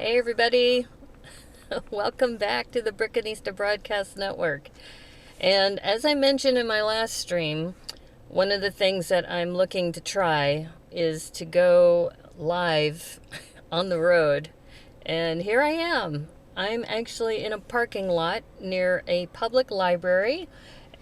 Hey everybody, welcome back to the Brickanista Broadcast Network. And as I mentioned in my last stream, one of the things that I'm looking to try is to go live on the road. And here I am. I'm actually in a parking lot near a public library,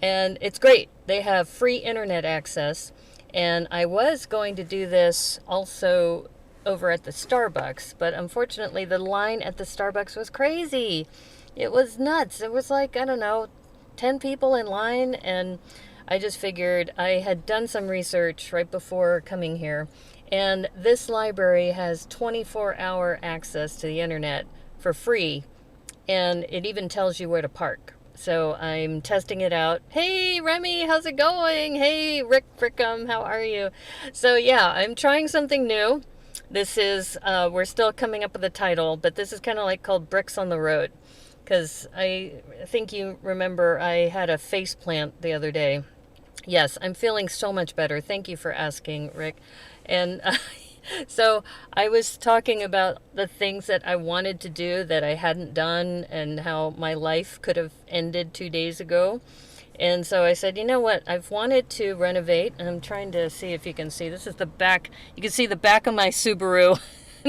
and it's great. They have free internet access. And I was going to do this also over at the Starbucks, but unfortunately the line at the Starbucks was crazy. It was nuts. It was like, I don't know, 10 people in line, and I just figured I had done some research right before coming here, and this library has 24-hour access to the internet for free, and it even tells you where to park. So I'm testing it out. Hey, Remy, how's it going? Hey, Rickham, how are you? So yeah, I'm trying something new. This is, we're still coming up with a title, but this is kind of like called Bricks on the Road. Because I think you remember I had a face plant the other day. Yes, I'm feeling so much better. Thank you for asking, Rick. And so I was talking about the things that I wanted to do that I hadn't done and how my life could have ended 2 days ago. And so I said, you know what, I've wanted to renovate, and I'm trying to see if you can see. This is the back. You can see the back of my Subaru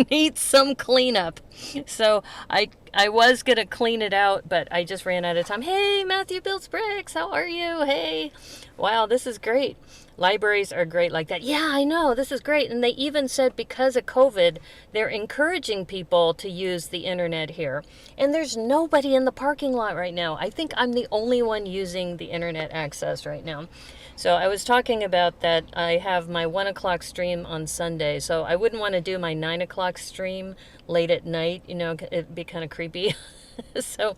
needs some cleanup. So I was going to clean it out, but I just ran out of time. Hey, Matthew Builds Bricks, how are you? Hey. Wow, this is great. Libraries are great like that. Yeah, I know, this is great. And they even said because of COVID, they're encouraging people to use the internet here. And there's nobody in the parking lot right now. I think I'm the only one using the internet access right now. So I was talking about that I have my 1 o'clock stream on Sunday. So I wouldn't want to do my 9 o'clock stream late at night. You know, it'd be kind of creepy. So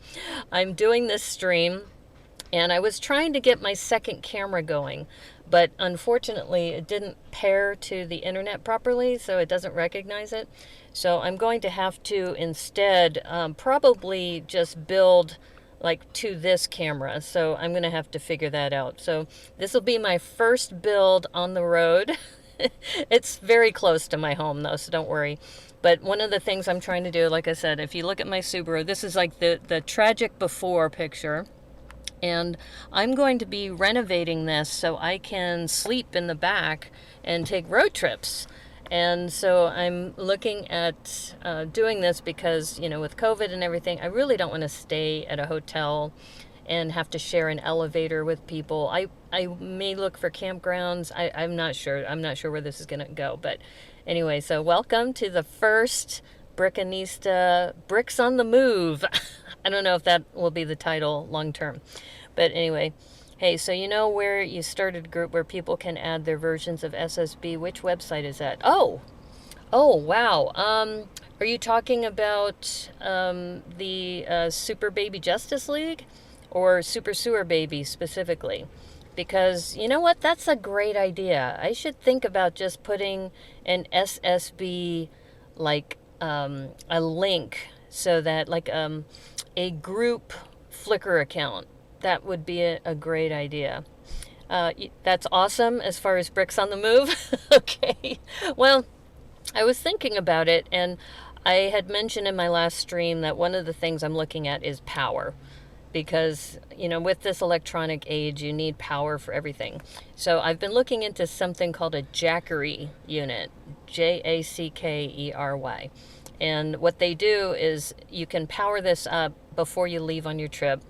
I'm doing this stream. And I was trying to get my second camera going, but unfortunately it didn't pair to the internet properly, so it doesn't recognize it. So I'm going to have to instead probably just build like to this camera. So I'm going to have to figure that out. So this will be my first build on the road. It's very close to my home though, so don't worry. But one of the things I'm trying to do, like I said, if you look at my Subaru, this is like the tragic before picture. And I'm going to be renovating this so I can sleep in the back and take road trips. And so I'm looking at doing this because, you know, with COVID and everything, I really don't want to stay at a hotel and have to share an elevator with people. I may look for campgrounds. I'm not sure. I'm not sure where this is going to go. But anyway, so welcome to the first Brickanista Bricks on the Move. I don't know if that will be the title long term. But anyway, hey, so you know where you started a group where people can add their versions of SSB? Which website is that? Oh, wow. Are you talking about the Super Baby Justice League or Super Sewer Baby specifically? Because you know what? That's a great idea. I should think about just putting an SSB, like a link so that like a group Flickr account. That would be a great idea. That's awesome as far as Bricks on the Move. Okay. Well, I was thinking about it, and I had mentioned in my last stream that one of the things I'm looking at is power. Because, you know, with this electronic age, you need power for everything. So I've been looking into something called a Jackery unit. Jackery. And what they do is you can power this up before you leave on your trip.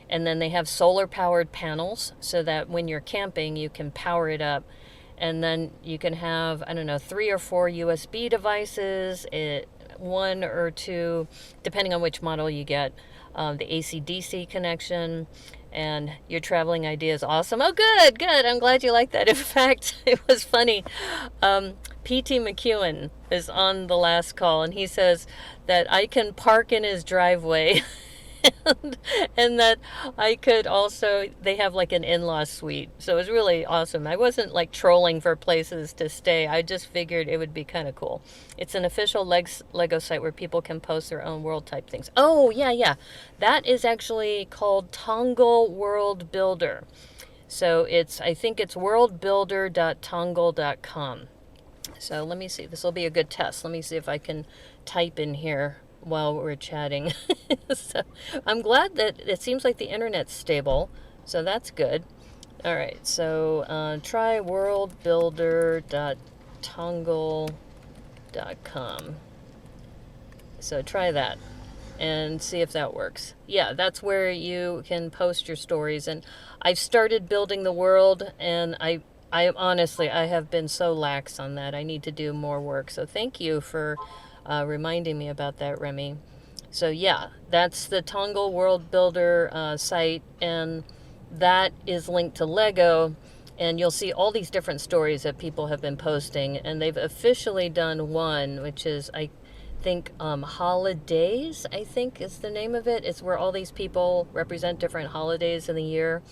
And then they have solar powered panels so that when you're camping, you can power it up. And then you can have, I don't know, 3 or 4 USB devices, 1 or 2, depending on which model you get, the AC/DC connection, and your traveling idea is awesome. Oh, good. I'm glad you like that. In fact, it was funny. P.T. McEwen is on the last call, and he says that I can park in his driveway. And that I could also, they have like an in-law suite. So it was really awesome. I wasn't like trolling for places to stay. I just figured it would be kind of cool. It's an official Lego site where people can post their own world type things. Oh, yeah. That is actually called Tongle World Builder. So I think it's worldbuilder.tongle.com. So let me see. This will be a good test. Let me see if I can type in here while we're chatting. So I'm glad that it seems like the internet's stable, so that's good. All right, so try worldbuilder.tongle.com. So try that and see if that works. Yeah, that's where you can post your stories. And I've started building the world, and I honestly, I have been so lax on that. I need to do more work. So thank you for reminding me about that, Remy. So yeah, that's the Tongle World Builder site, and that is linked to Lego. And you'll see all these different stories that people have been posting, and they've officially done one, which is, I think, Holidays, I think is the name of it. It's where all these people represent different holidays in the year.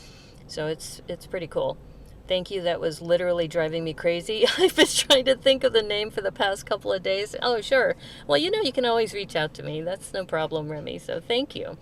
So it's pretty cool. Thank you. That was literally driving me crazy. I've been trying to think of the name for the past couple of days. Oh, sure. Well, you know, you can always reach out to me. That's no problem, Remy. So thank you.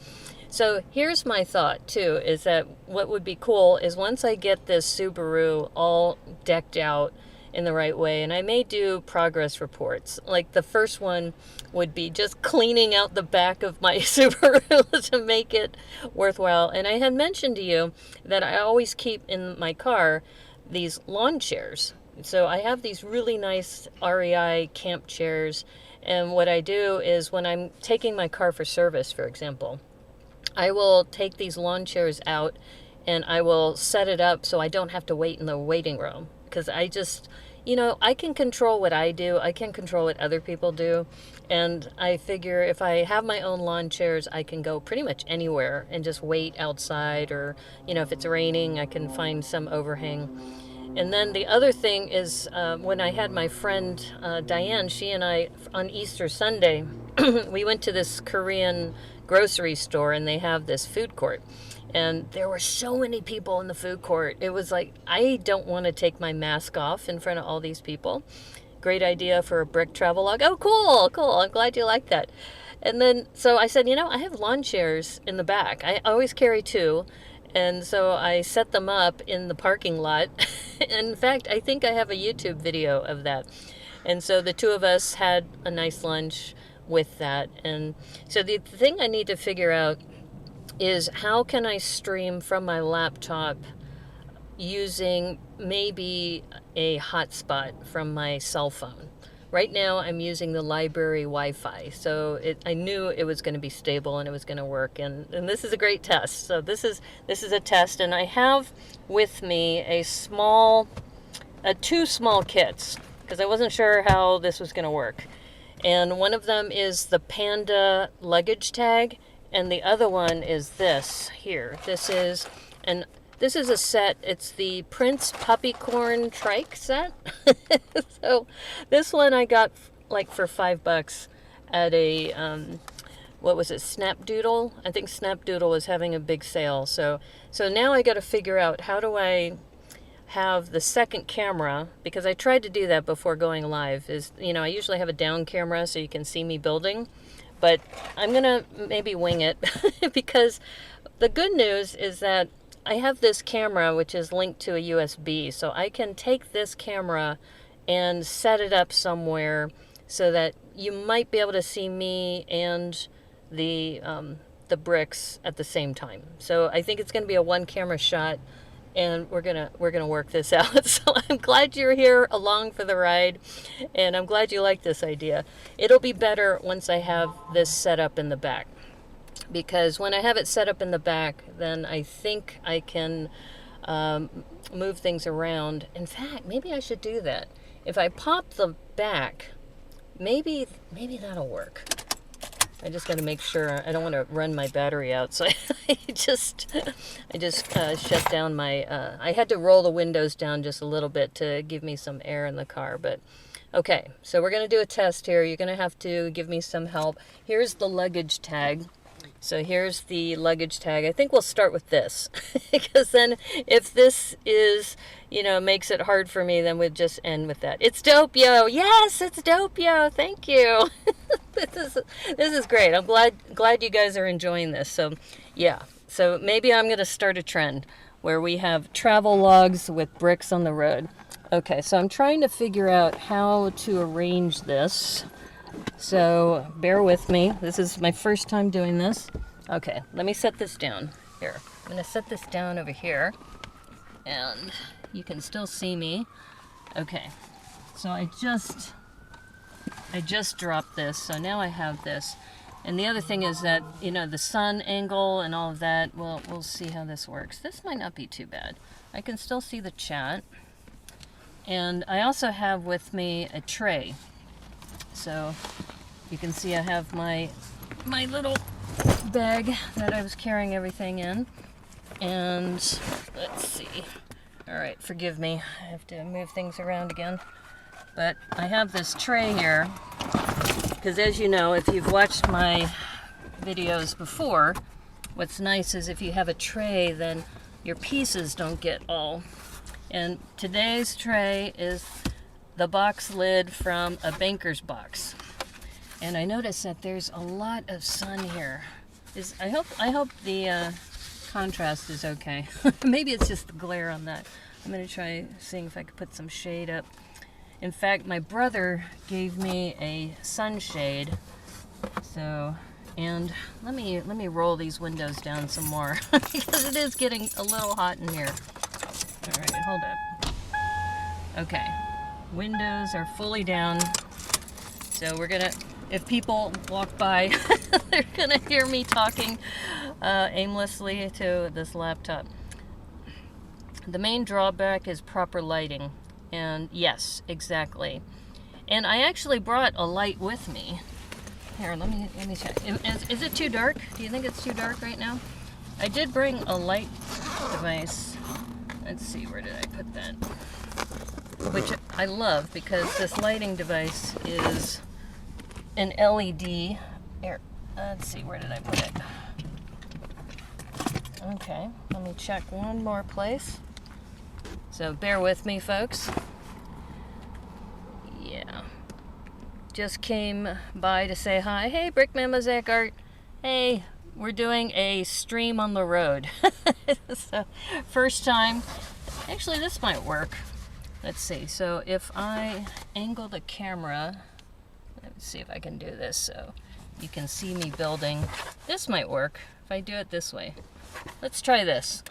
So here's my thought, too, is that what would be cool is once I get this Subaru all decked out in the right way, and I may do progress reports. Like the first one would be just cleaning out the back of my Subaru to make it worthwhile. And I had mentioned to you that I always keep in my car these lawn chairs. So I have these really nice REI camp chairs, and what I do is when I'm taking my car for service, for example, I will take these lawn chairs out and I will set it up so I don't have to wait in the waiting room. Because I just, you know, I can control what I do. I can control what other people do. And I figure if I have my own lawn chairs, I can go pretty much anywhere and just wait outside. Or, you know, if it's raining, I can find some overhang. And then the other thing is when I had my friend Diane, she and I, on Easter Sunday, we went to this Korean grocery store, and they have this food court. And there were so many people in the food court. It was like, I don't want to take my mask off in front of all these people. Great idea for a brick travelogue. Oh, cool, cool. I'm glad you like that. And then, so I said, you know, I have lawn chairs in the back. I always carry two. And so I set them up in the parking lot. In fact, I think I have a YouTube video of that. And so the two of us had a nice lunch with that. And so the thing I need to figure out is how can I stream from my laptop using maybe a hotspot from my cell phone. Right now I'm using the library Wi-Fi, so I knew it was going to be stable and it was going to work, and this is a great test. So this is a test, and I have with me two small kits because I wasn't sure how this was going to work. And one of them is the Panda Luggage Tag, and the other one is this here. This is a set. It's the Prince Puppycorn Trike Set. So this one I got like for $5 at a what was it, Snapdoodle? I think Snapdoodle was having a big sale. So now I got to figure out how do I have the second camera, because I tried to do that before going live. I usually have a down camera so you can see me building, but I'm gonna maybe wing it because the good news is that I have this camera which is linked to a USB, so I can take this camera and set it up somewhere so that you might be able to see me and the bricks at the same time. So I think it's going to be a one camera shot, and we're gonna work this out. So I'm glad you're here along for the ride, and I'm glad you like this idea. It'll be better once I have this set up in the back, because when I have it set up in the back, then I think I can move things around. In fact, maybe I should do that. If I pop the back, maybe that'll work. I just got to make sure I don't want to run my battery out, so I just shut down my. I had to roll the windows down just a little bit to give me some air in the car, but. Okay, so we're going to do a test here. You're going to have to give me some help. Here's the luggage tag. So here's the luggage tag. I think we'll start with this because then if this makes it hard for me, then we'll just end with that. It's dope, yo. Yes, it's dope, yo. Thank you. This is great. I'm glad you guys are enjoying this. So yeah. So maybe I'm going to start a trend where we have travel logs with bricks on the road. Okay, so I'm trying to figure out how to arrange this. So bear with me. This is my first time doing this. Okay, let me set this down. Here, I'm gonna set this down over here, and you can still see me. Okay, so I just dropped this, so now I have this. And the other thing is that, you know, the sun angle and all of that, well, we'll see how this works. This might not be too bad. I can still see the chat. And I also have with me a tray. So you can see I have my little bag that I was carrying everything in. And let's see. All right, forgive me. I have to move things around again. But I have this tray here. Because as you know, if you've watched my videos before, what's nice is if you have a tray, then your pieces don't get all. And today's tray is the box lid from a banker's box. And I noticed that there's a lot of sun here. I hope the contrast is okay. Maybe it's just the glare on that. I'm going to try seeing if I could put some shade up. In fact, my brother gave me a sunshade. So, and let me roll these windows down some more because it is getting a little hot in here. All right, hold up. Okay, windows are fully down. So we're gonna, if people walk by, they're gonna hear me talking aimlessly to this laptop. The main drawback is proper lighting. And yes, exactly. And I actually brought a light with me. Here, let me check. Is it too dark? Do you think it's too dark right now? I did bring a light device. Let's see, where did I put that? Which I love because this lighting device is an LED. Here, let's see, where did I put it? Okay, let me check one more place. So bear with me, folks. Yeah. Just came by to say hi. Hey, Brickman Mosaic Art. Hey, we're doing a stream on the road. So, first time. Actually, this might work. Let's see. So if I angle the camera, let's see if I can do this so you can see me building. This might work if I do it this way. Let's try this.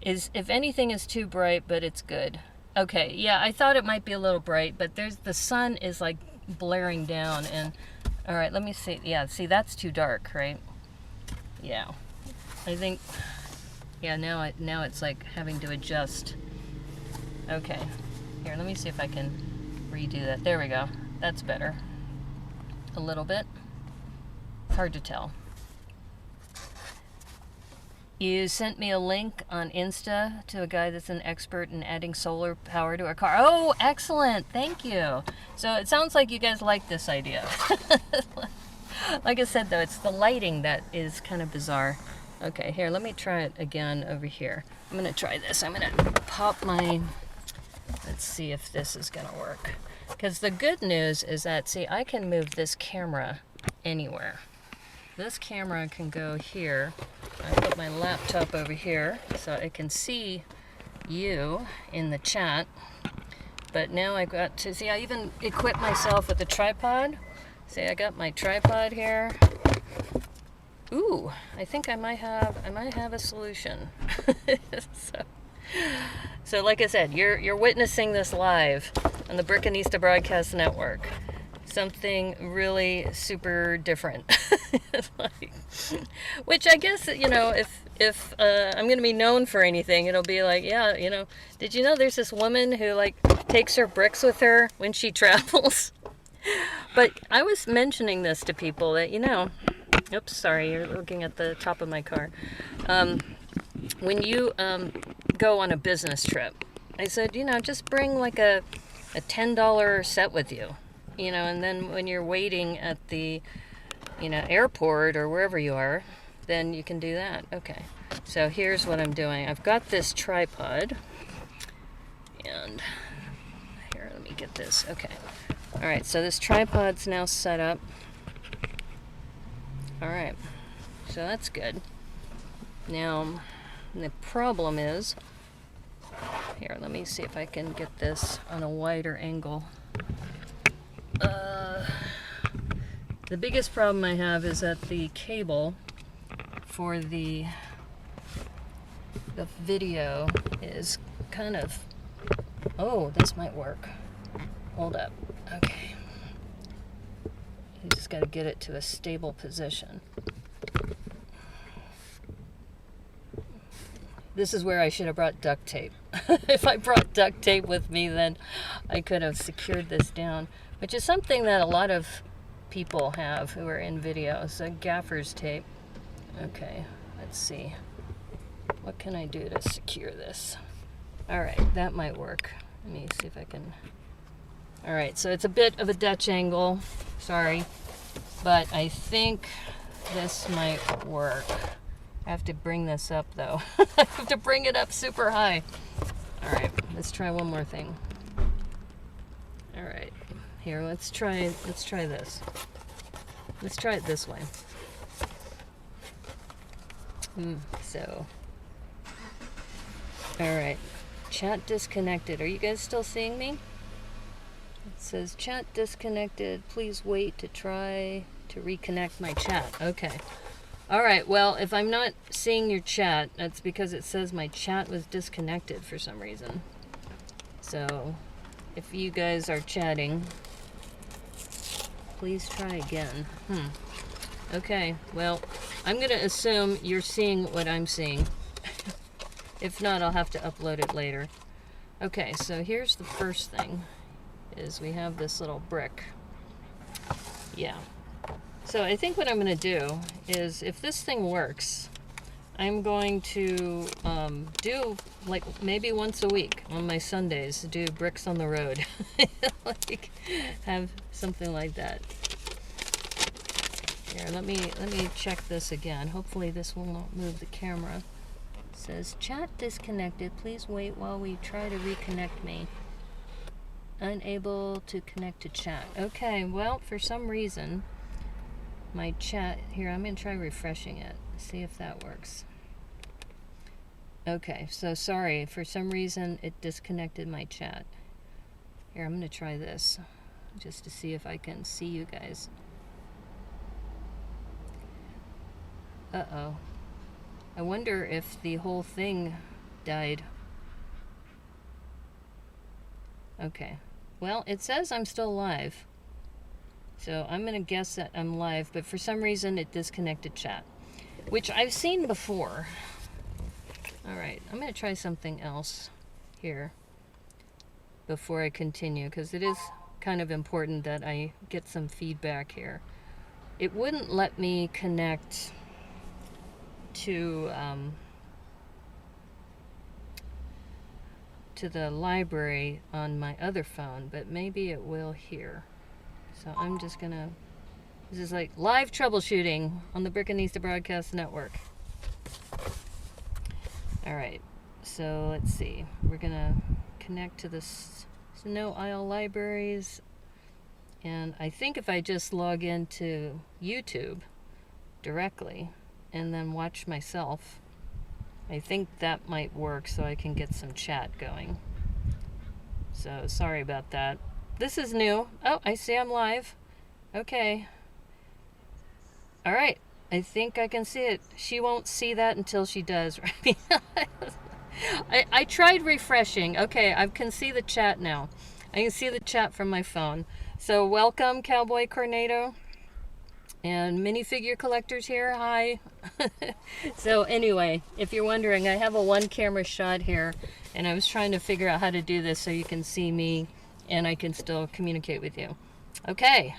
If anything is too bright, but it's good. Okay, yeah, I thought it might be a little bright, but the sun is like blaring down, and all right, let me see. Yeah, see, that's too dark, right? Yeah, I think, yeah, now it's like having to adjust. Okay, here, let me see if I can redo that. There we go. That's better. A little bit. It's hard to tell. You sent me a link on Insta to a guy that's an expert in adding solar power to a car. Oh, excellent. Thank you. So it sounds like you guys like this idea. Like I said, though, it's the lighting that is kind of bizarre. Okay, here, let me try it again over here. I'm going to try this. I'm going to pop my... Let's see if this is going to work. Because the good news is that, see, I can move this camera anywhere. This camera can go here. I put my laptop over here so I can see you in the chat. But now I've got to see, I even equipped myself with a tripod. See, I got my tripod here. Ooh, I think I might have a solution. So like I said, you're witnessing this live on the Brickanista Broadcast Network. Something really super different. Which I guess, you know, if I'm going to be known for anything, it'll be like, yeah, you know, did you know there's this woman who like takes her bricks with her when she travels? But I was mentioning this to people that, you know, oops, sorry, you're looking at the top of my car. When you go on a business trip, I said, you know, just bring like a $10 set with you. You know, and then when you're waiting at the, you know, airport or wherever you are, then you can do that. Okay, so here's what I'm doing. I've got this tripod, and here, let me get this. Okay, all right, so this tripod's now set up. All right, so that's good. Now, the problem is, here, let me see if I can get this on a wider angle. The biggest problem I have is that the cable for the video is kind of... Oh, this might work. Hold up. Okay. You just got to get it to a stable position. This is where I should have brought duct tape. If I brought duct tape with me, then I could have secured this down, which is something that a lot of people have who are in videos, gaffer's tape. Okay, let's see. What can I do to secure this? All right, that might work. Let me see if I can... All right, so it's a bit of a Dutch angle, sorry, but I think this might work. I have to bring this up though. I have to bring it up super high. All right, let's try one more thing. All right, here, let's try this. Let's try it this way. So, all right, chat disconnected. Are you guys still seeing me? It says chat disconnected. Please wait to try to reconnect my chat. Okay. All right, well, if I'm not seeing your chat, that's because it says my chat was disconnected for some reason. So, if you guys are chatting, please try again. Okay, well, I'm going to assume you're seeing what I'm seeing. If not, I'll have to upload it later. Okay, so here's the first thing, is we have this little brick. Yeah. So I think what I'm going to do is, if this thing works, I'm going to do, like, maybe once a week on my Sundays, do bricks on the road. Like, have something like that. Here, let me check this again. Hopefully this will not move the camera. It says, chat disconnected. Please wait while we try to reconnect me. Unable to connect to chat. Okay, well, for some reason... my chat here, I'm going to try refreshing it, see if that works. Okay, so sorry, for some reason it disconnected my chat. Here, I'm going to try this just to see if I can see you guys. Uh-oh. I wonder if the whole thing died. Okay, well, it says I'm still live. So I'm going to guess that I'm live, but for some reason it disconnected chat, which I've seen before. All right, I'm going to try something else here before I continue, because it is kind of important that I get some feedback here. It wouldn't let me connect to the library on my other phone, but maybe it will here. So I'm just gonna, this is like live troubleshooting on the Brickanista Broadcast Network. All right, so let's see. We're gonna connect to the Snow Isle Libraries. And I think if I just log into YouTube directly and then watch myself, I think that might work so I can get some chat going. So sorry about that. This is new. Oh, I see I'm live. Okay. All right. I think I can see it. She won't see that until she does, right? I tried refreshing. Okay, I can see the chat now. I can see the chat from my phone. So welcome, Cowboy Cornado. And minifigure collectors here. Hi. So anyway, if you're wondering, I have a one camera shot here, and I was trying to figure out how to do this so you can see me and I can still communicate with you. Okay.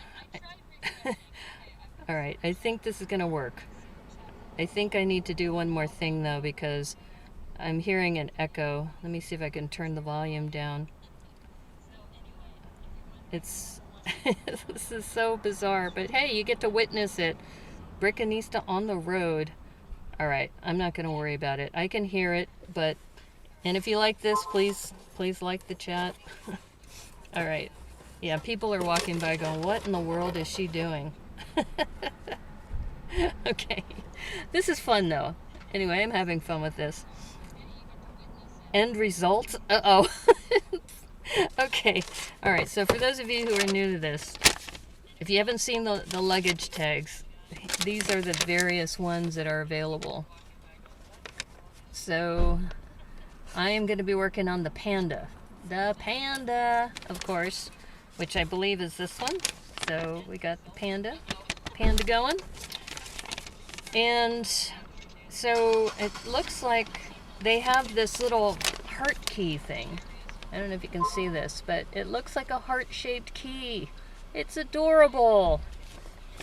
All right, I think this is going to work. I think I need to do one more thing, though, because I'm hearing an echo. Let me see if I can turn the volume down. It's... this is so bizarre, but hey, you get to witness it. Brickanista on the road. All right, I'm not going to worry about it. I can hear it, but... And if you like this, please like the chat. All right. Yeah, people are walking by going, what in the world is she doing? Okay. This is fun, though. Anyway, I'm having fun with this. End result? Uh-oh. Okay. All right, so for those of you who are new to this, if you haven't seen the luggage tags, these are the various ones that are available. So I am going to be working on the Panda. The Panda, of course, which I believe is this one. So we got the Panda going. And so it looks like they have this little heart key thing. I don't know if you can see this, but it looks like a heart-shaped key. It's adorable.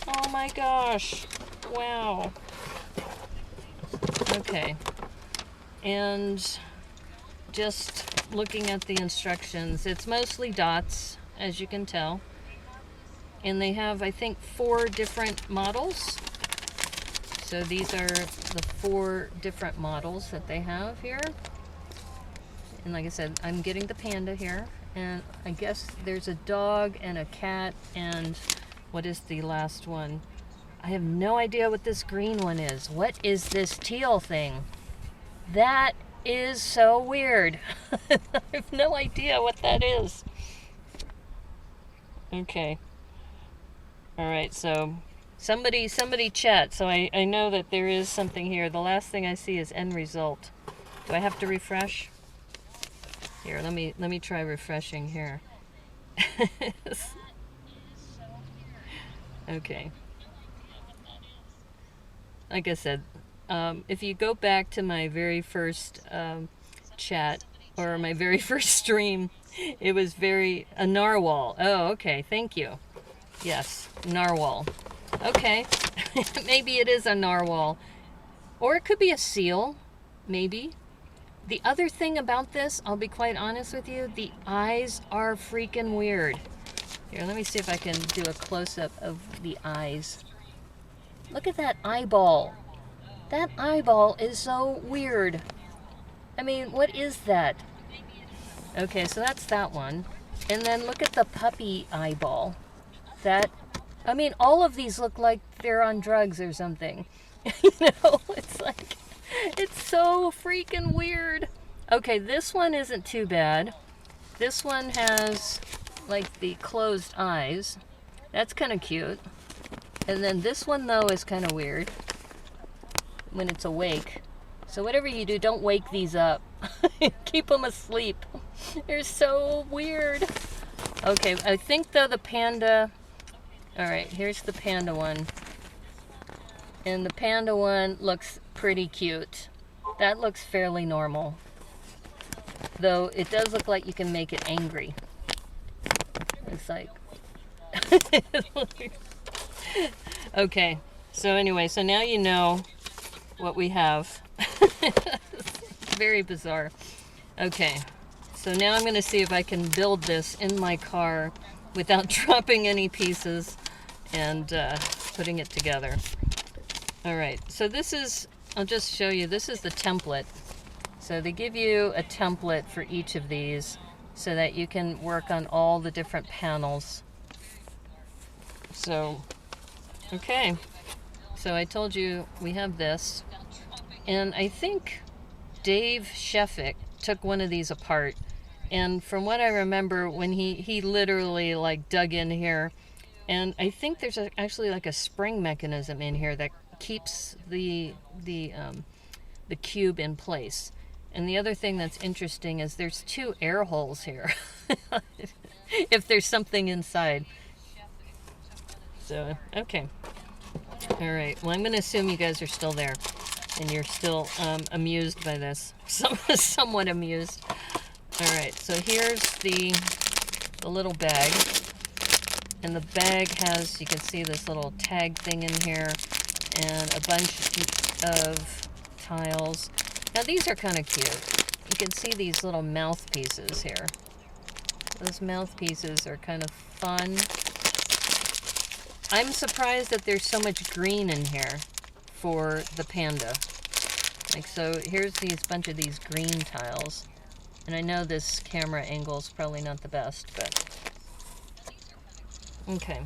Oh my gosh. Wow. Okay. And just looking at the instructions, it's mostly dots, as you can tell. And they have, I think, 4 different models. So these are the 4 different models that they have here. And like I said, I'm getting the Panda here. And I guess there's a dog and a cat and what is the last one? I have no idea what this green one is. What is this teal thing? That is so weird. I have no idea what that is. Okay. Alright, so somebody chat. So I know that there is something here. The last thing I see is end result. Do I have to refresh? Here, let me try refreshing here. Okay. Like I said, if you go back to my very first chat or my very first stream, it was a narwhal. Oh, okay. Thank you. Yes, narwhal. Okay. Maybe it is a narwhal. Or it could be a seal. Maybe. The other thing about this, I'll be quite honest with you, the eyes are freaking weird. Here, let me see if I can do a close-up of the eyes. Look at that eyeball. That eyeball is so weird. I mean, what is that? Okay, so that's that one. And then look at the puppy eyeball. I mean, all of these look like they're on drugs or something. You know, it's like, it's so freaking weird. Okay, this one isn't too bad. This one has like the closed eyes. That's kind of cute. And then this one though is kind of weird when it's awake. So whatever you do, don't wake these up. Keep them asleep. They're so weird. Okay, I think though the Panda... Alright, here's the Panda one. And the Panda one looks pretty cute. That looks fairly normal. Though it does look like you can make it angry. It's like... Okay, so anyway, so now you know what we have. Very bizarre. Okay, so now I'm going to see if I can build this in my car without dropping any pieces and putting it together. Alright, so this is, I'll just show you, this is the template. So they give you a template for each of these so that you can work on all the different panels. So, okay. So I told you we have this. And I think Dave Sheffick took one of these apart. And from what I remember, when he literally like dug in here, and I think there's actually like a spring mechanism in here that keeps the cube in place. And the other thing that's interesting is there's 2 air holes here. If there's something inside. So, okay. Alright, well I'm going to assume you guys are still there. And you're still amused by this. Somewhat amused. Alright, so here's the little bag. And the bag has, you can see this little tag thing in here. And a bunch of tiles. Now these are kind of cute. You can see these little mouthpieces here. Those mouthpieces are kind of fun. I'm surprised that there's so much green in here for the Panda. Like, so here's these bunch of these green tiles. And I know this camera angle is probably not the best, but... Okay.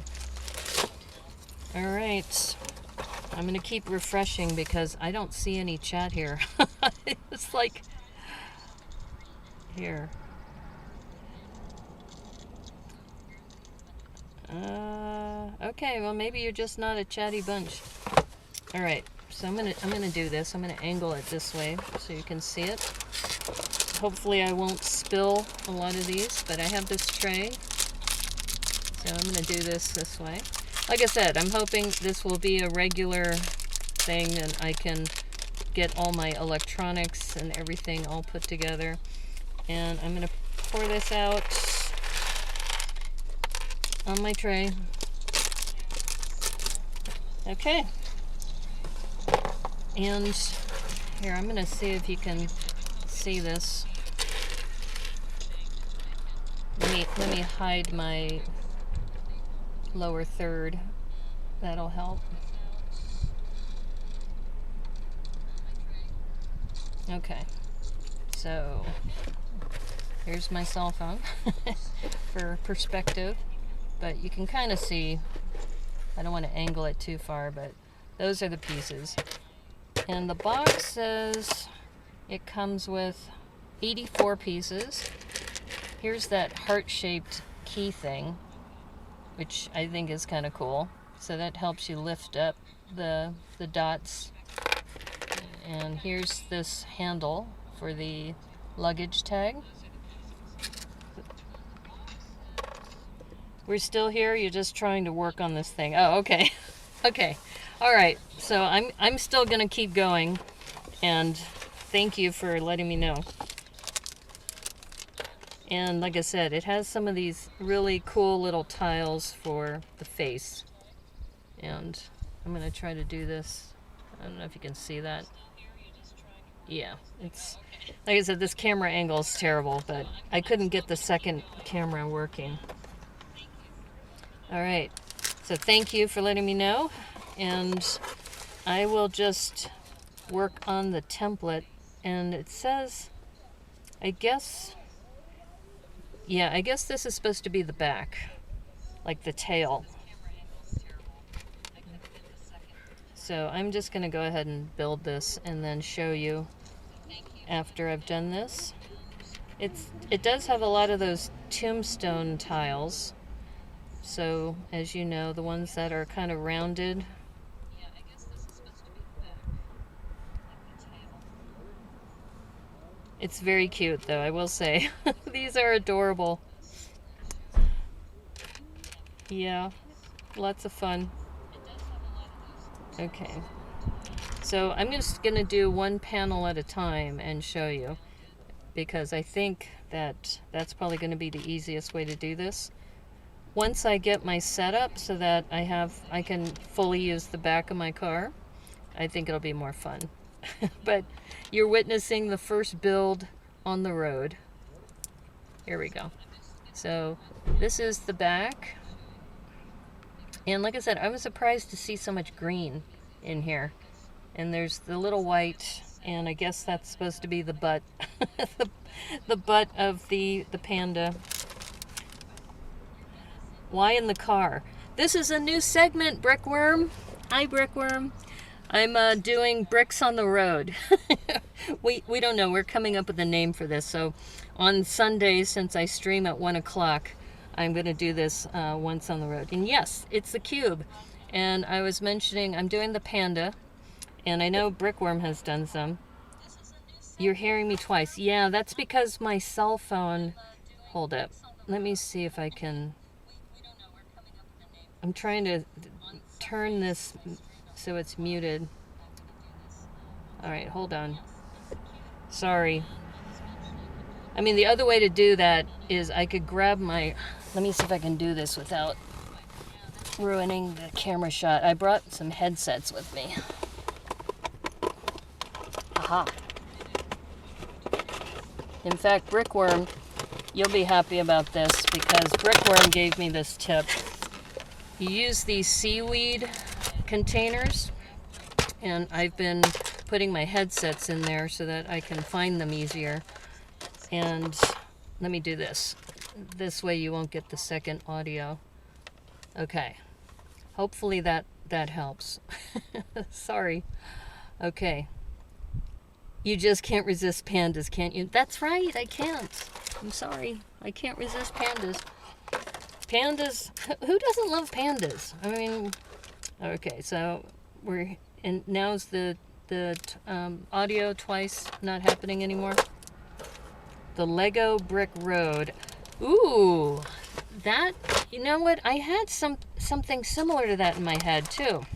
Alright. I'm going to keep refreshing because I don't see any chat here. It's like... Here. Okay, well maybe you're just not a chatty bunch. All right, so I'm gonna do this. I'm gonna angle it this way so you can see it. Hopefully I won't spill a lot of these, but I have this tray, so I'm gonna do this way. Like I said, I'm hoping this will be a regular thing and I can get all my electronics and everything all put together. And I'm gonna pour this out on my tray. Okay. And here, I'm gonna see if you can see this. Let me hide my lower third. That'll help. Okay. So here's my cell phone for perspective, but you can kind of see. I don't want to angle it too far, but those are the pieces. And the box says it comes with 84 pieces. Here's that heart-shaped key thing, which I think is kind of cool. So that helps you lift up the dots. And here's this handle for the luggage tag. We're still here? You're just trying to work on this thing. Oh, okay. Okay. All right. So I'm still going to keep going. And thank you for letting me know. And like I said, it has some of these really cool little tiles for the face. And I'm going to try to do this. I don't know if you can see that. Yeah, it's like I said, this camera angle is terrible, but I couldn't get the second camera working. All right, so thank you for letting me know, and I will just work on the template. And it says, I guess this is supposed to be the back, like the tail. So I'm just going to go ahead and build this and then show you after I've done this. It does have a lot of those tombstone tiles. So as you know, the ones that are kind of rounded. It's very cute though, I will say. These are adorable. Yeah, lots of fun. Okay, so I'm just going to do one panel at a time and show you, because I think that that's probably going to be the easiest way to do this. Once I get my setup so that I can fully use the back of my car, I think it'll be more fun. But you're witnessing the first build on the road. Here we go. So this is the back. And like I said, I was surprised to see so much green in here. And there's the little white, and I guess that's supposed to be the butt. the butt of the Panda. Why in the car? This is a new segment, Brickworm. Hi, Brickworm. I'm doing bricks on the road. we don't know. We're coming up with a name for this. So on Sundays, since I stream at 1 o'clock, I'm going to do this once on the road. And yes, it's the cube. And I was mentioning I'm doing the Panda. And I know Brickworm has done some. You're hearing me twice. Yeah, that's because my cell phone... Hold up. Let me see if I can... I'm trying to turn this so it's muted. Alright, hold on. Sorry. I mean, the other way to do that is I could grab my... Let me see if I can do this without ruining the camera shot. I brought some headsets with me. Aha. In fact, Brickworm, you'll be happy about this because Brickworm gave me this tip. You use these seaweed containers, and I've been putting my headsets in there so that I can find them easier. And let me do this. This way you won't get the second audio. Okay. Hopefully that helps. Sorry. Okay. You just can't resist pandas, can't you? That's right, I can't. I'm sorry. I can't resist pandas. pandas, who doesn't love pandas? I mean, okay, so we're, and now's the audio twice not happening anymore. The Lego Brick Road. Ooh, that, you know what? I had something similar to that in my head too.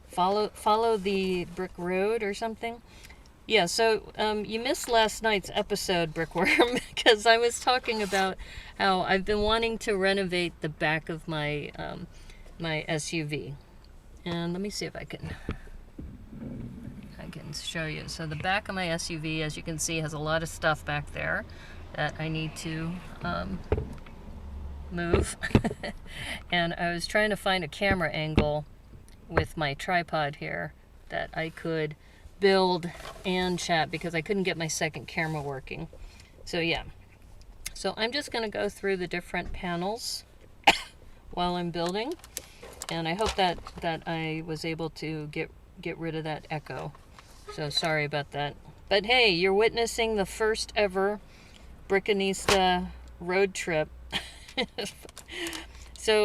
Follow the brick road or something. Yeah, so you missed last night's episode, Brickworm, because I was talking about how I've been wanting to renovate the back of my my SUV. And let me see if I can show you. So the back of my SUV, as you can see, has a lot of stuff back there that I need to move. And I was trying to find a camera angle with my tripod here that I could build and chat, because I couldn't get my second camera working. So yeah, so I'm just going to go through the different panels while I'm building, and I hope that I was able to get rid of that echo. So sorry about that. But hey, you're witnessing the first ever Brickanista road trip. So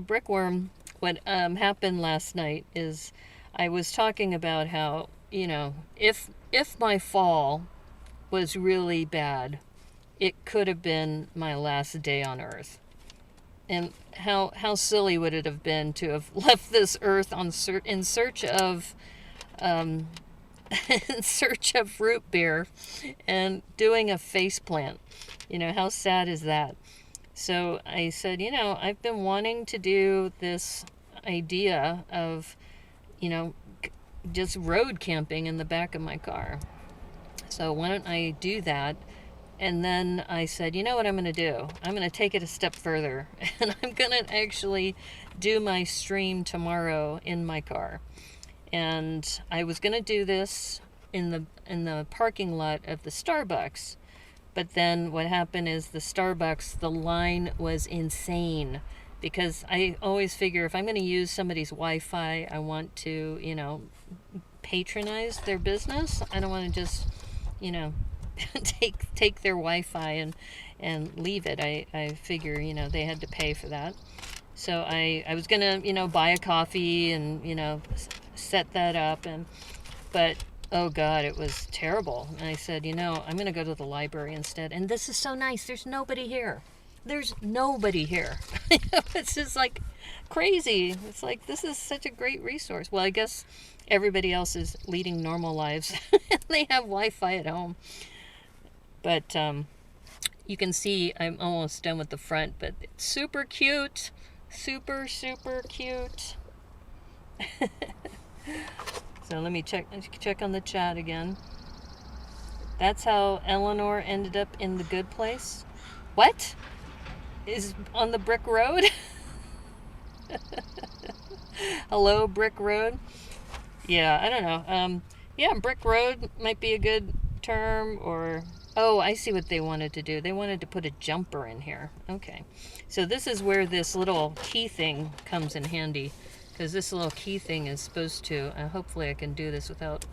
Brickworm, what happened last night is I was talking about how, you know, if my fall was really bad, it could have been my last day on Earth. And how silly would it have been to have left this Earth in search of in search of root beer and doing a face plant. You know, how sad is that? So I said, you know, I've been wanting to do this idea of, you know, just road camping in the back of my car. So why don't I do that? And then I said, you know what I'm going to do? I'm going to take it a step further, and I'm going to actually do my stream tomorrow in my car. And I was going to do this in the parking lot of the Starbucks. But then what happened is the Starbucks, the line was insane, because I always figure if I'm going to use somebody's Wi-Fi, I want to, you know, patronize their business. I don't want to just, you know, take their Wi-Fi and leave it. I figure, you know, they had to pay for that. So I was going to, you know, buy a coffee and, you know, set that up, but oh God, it was terrible. And I said, you know, I'm going to go to the library instead. And this is so nice. There's nobody here. There's nobody here. It's just like crazy. It's like, this is such a great resource. Well, I guess everybody else is leading normal lives. They have Wi-Fi at home. But you can see I'm almost done with the front, but it's super cute. Super, super cute. So let me check on the chat again. That's how Eleanor ended up in the good place. What? Is on the brick road? Hello, brick road? Yeah, I don't know. Yeah, brick road might be a good term, or... Oh, I see what they wanted to do. They wanted to put a jumper in here. Okay. So this is where this little key thing comes in handy, because this little key thing is supposed to... hopefully I can do this without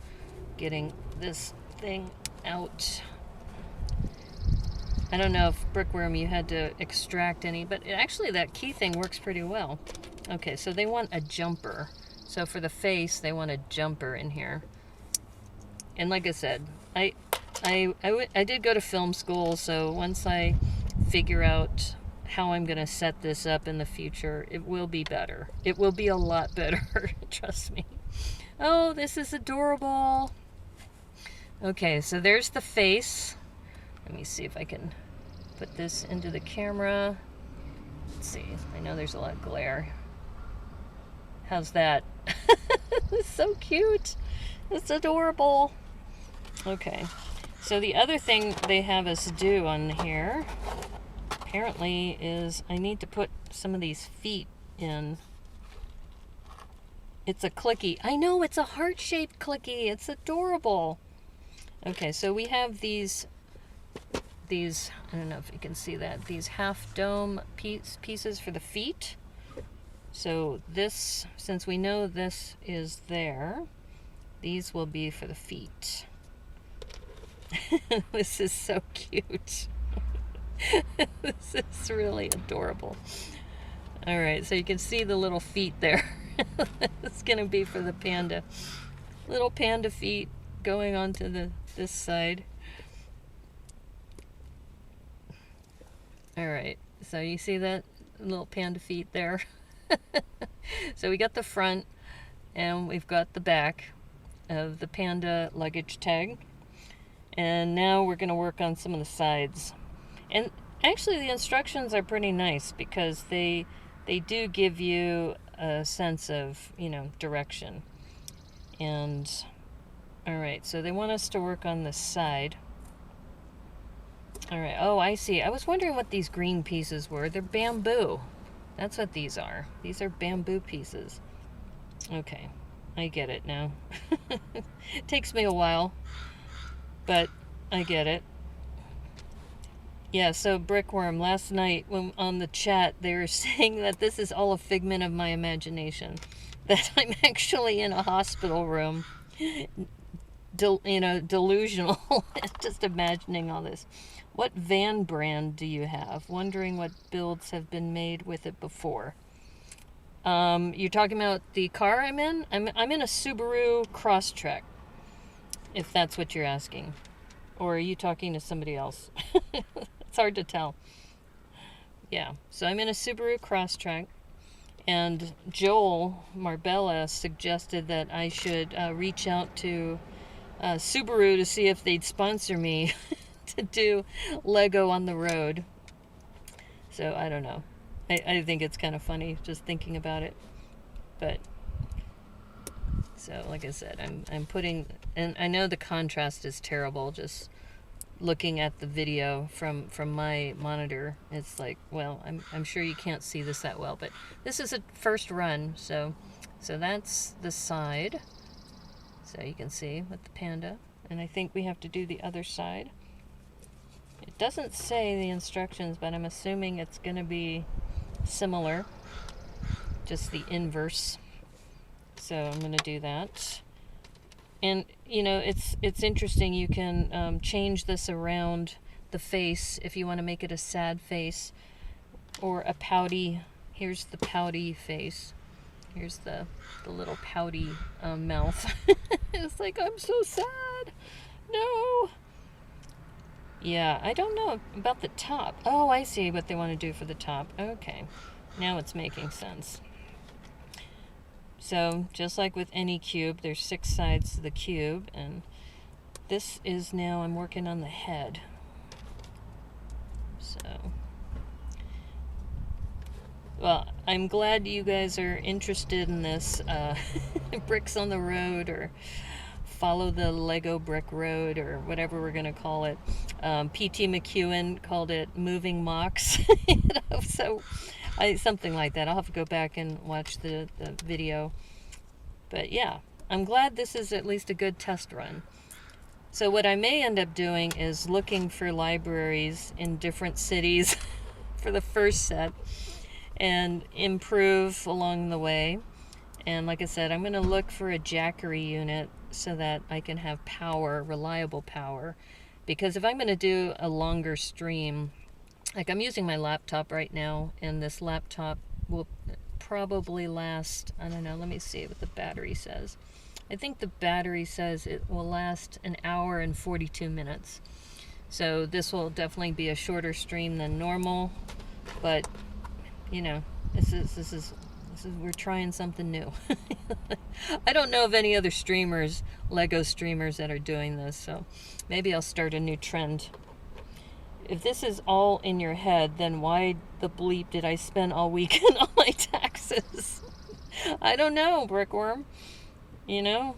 getting this thing out. I don't know if Brickworm you had to extract any, but actually that key thing works pretty well. Okay, so they want a jumper. So for the face, they want a jumper in here. And like I said, I did go to film school, so once I figure out how I'm going to set this up in the future, it will be better. It will be a lot better, trust me. Oh, this is adorable. Okay, so there's the face. Let me see if I can put this into the camera. Let's see. I know there's a lot of glare. How's that? It's so cute. It's adorable. Okay. So the other thing they have us do on here, apparently, is I need to put some of these feet in. It's a clicky. I know, it's a heart-shaped clicky. It's adorable. Okay, so we have these, I don't know if you can see that, these half dome pieces for the feet. So this, since we know this is there, these will be for the feet. This is so cute. This is really adorable. All right, so you can see the little feet there. It's gonna be for the panda. Little panda feet going onto this side. All right, so you see that little panda feet there? So we got the front and we've got the back of the Panda Luggage Tag. And now we're going to work on some of the sides. And actually the instructions are pretty nice because they do give you a sense of, you know, direction. And all right, so they want us to work on the side. All right, oh, I see. I was wondering what these green pieces were. They're bamboo. That's what these are. These are bamboo pieces. Okay, I get it now. It takes me a while, but I get it. Yeah, so Brickworm, last night when on the chat, they were saying that this is all a figment of my imagination. That I'm actually in a hospital room, delusional, just imagining all this. What van brand do you have? Wondering what builds have been made with it before. You're talking about the car I'm in? I'm in a Subaru Crosstrek, if that's what you're asking. Or are you talking to somebody else? It's hard to tell. Yeah, so I'm in a Subaru Crosstrek, and Joel Marbella suggested that I should reach out to Subaru to see if they'd sponsor me to do Lego on the road. So I don't know. I think it's kind of funny just thinking about it. But so like I said, I'm putting, and I know the contrast is terrible just looking at the video from my monitor. It's like, well, I'm sure you can't see this that well, but this is a first run, so that's the side. So you can see with the panda, and I think we have to do the other side. It doesn't say the instructions, but I'm assuming it's going to be similar, just the inverse. So I'm going to do that. And you know, it's interesting. You can change this around the face if you want to make it a sad face or a pouty. Here's the pouty face. Here's the little pouty mouth. It's like, I'm so sad. No. Yeah, I don't know about the top. Oh, I see what they want to do for the top. Okay, now it's making sense. So, just like with any cube, there's 6 sides to the cube, and this is now, I'm working on the head. So, well, I'm glad you guys are interested in this bricks on the road, or follow the Lego brick road, or whatever we're going to call it. P.T. McEwen called it moving MOCs. So something like that. I'll have to go back and watch the video. But yeah, I'm glad this is at least a good test run. So what I may end up doing is looking for libraries in different cities for the first set and improve along the way. And like I said, I'm going to look for a Jackery unit so that I can have power, reliable power. Because if I'm going to do a longer stream, like I'm using my laptop right now, and this laptop will probably last, I don't know, let me see what the battery says. I think the battery says it will last an hour and 42 minutes. So this will definitely be a shorter stream than normal, but you know, this is we're trying something new. I don't know of any other streamers, Lego streamers, that are doing this, so maybe I'll start a new trend. If this is all in your head, then why the bleep did I spend all weekend on my taxes? I don't know, Brickworm. You know,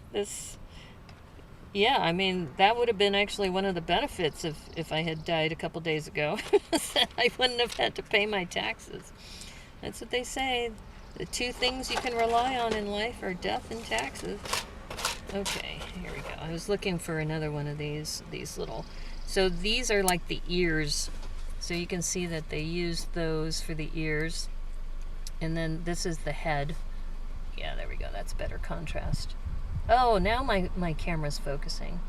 yeah, I mean, that would have been actually one of the benefits if I had died a couple days ago. I wouldn't have had to pay my taxes. That's what they say. The 2 things you can rely on in life are death and taxes. Okay, here we go. I was looking for another one of these little... So these are like the ears. So you can see that they used those for the ears. And then this is the head. Yeah, there we go. That's better contrast. Oh, now my camera's focusing.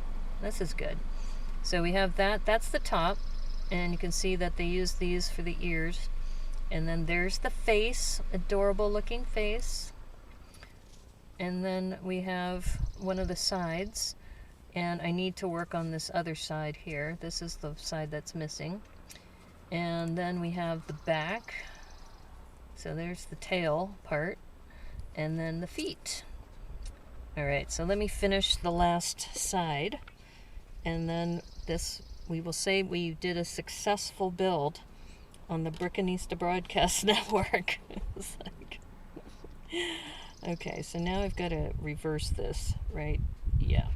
This is good. So we have that. That's the top. And you can see that they use these for the ears. And then there's the face, adorable looking face. And then we have one of the sides, and I need to work on this other side here. This is the side that's missing. And then we have the back. So there's the tail part, and then the feet. All right, so let me finish the last side, and then this, we will say we did a successful build on the Brickanista Broadcast Network. It's like, okay, so now I've got to reverse this, right? Yeah.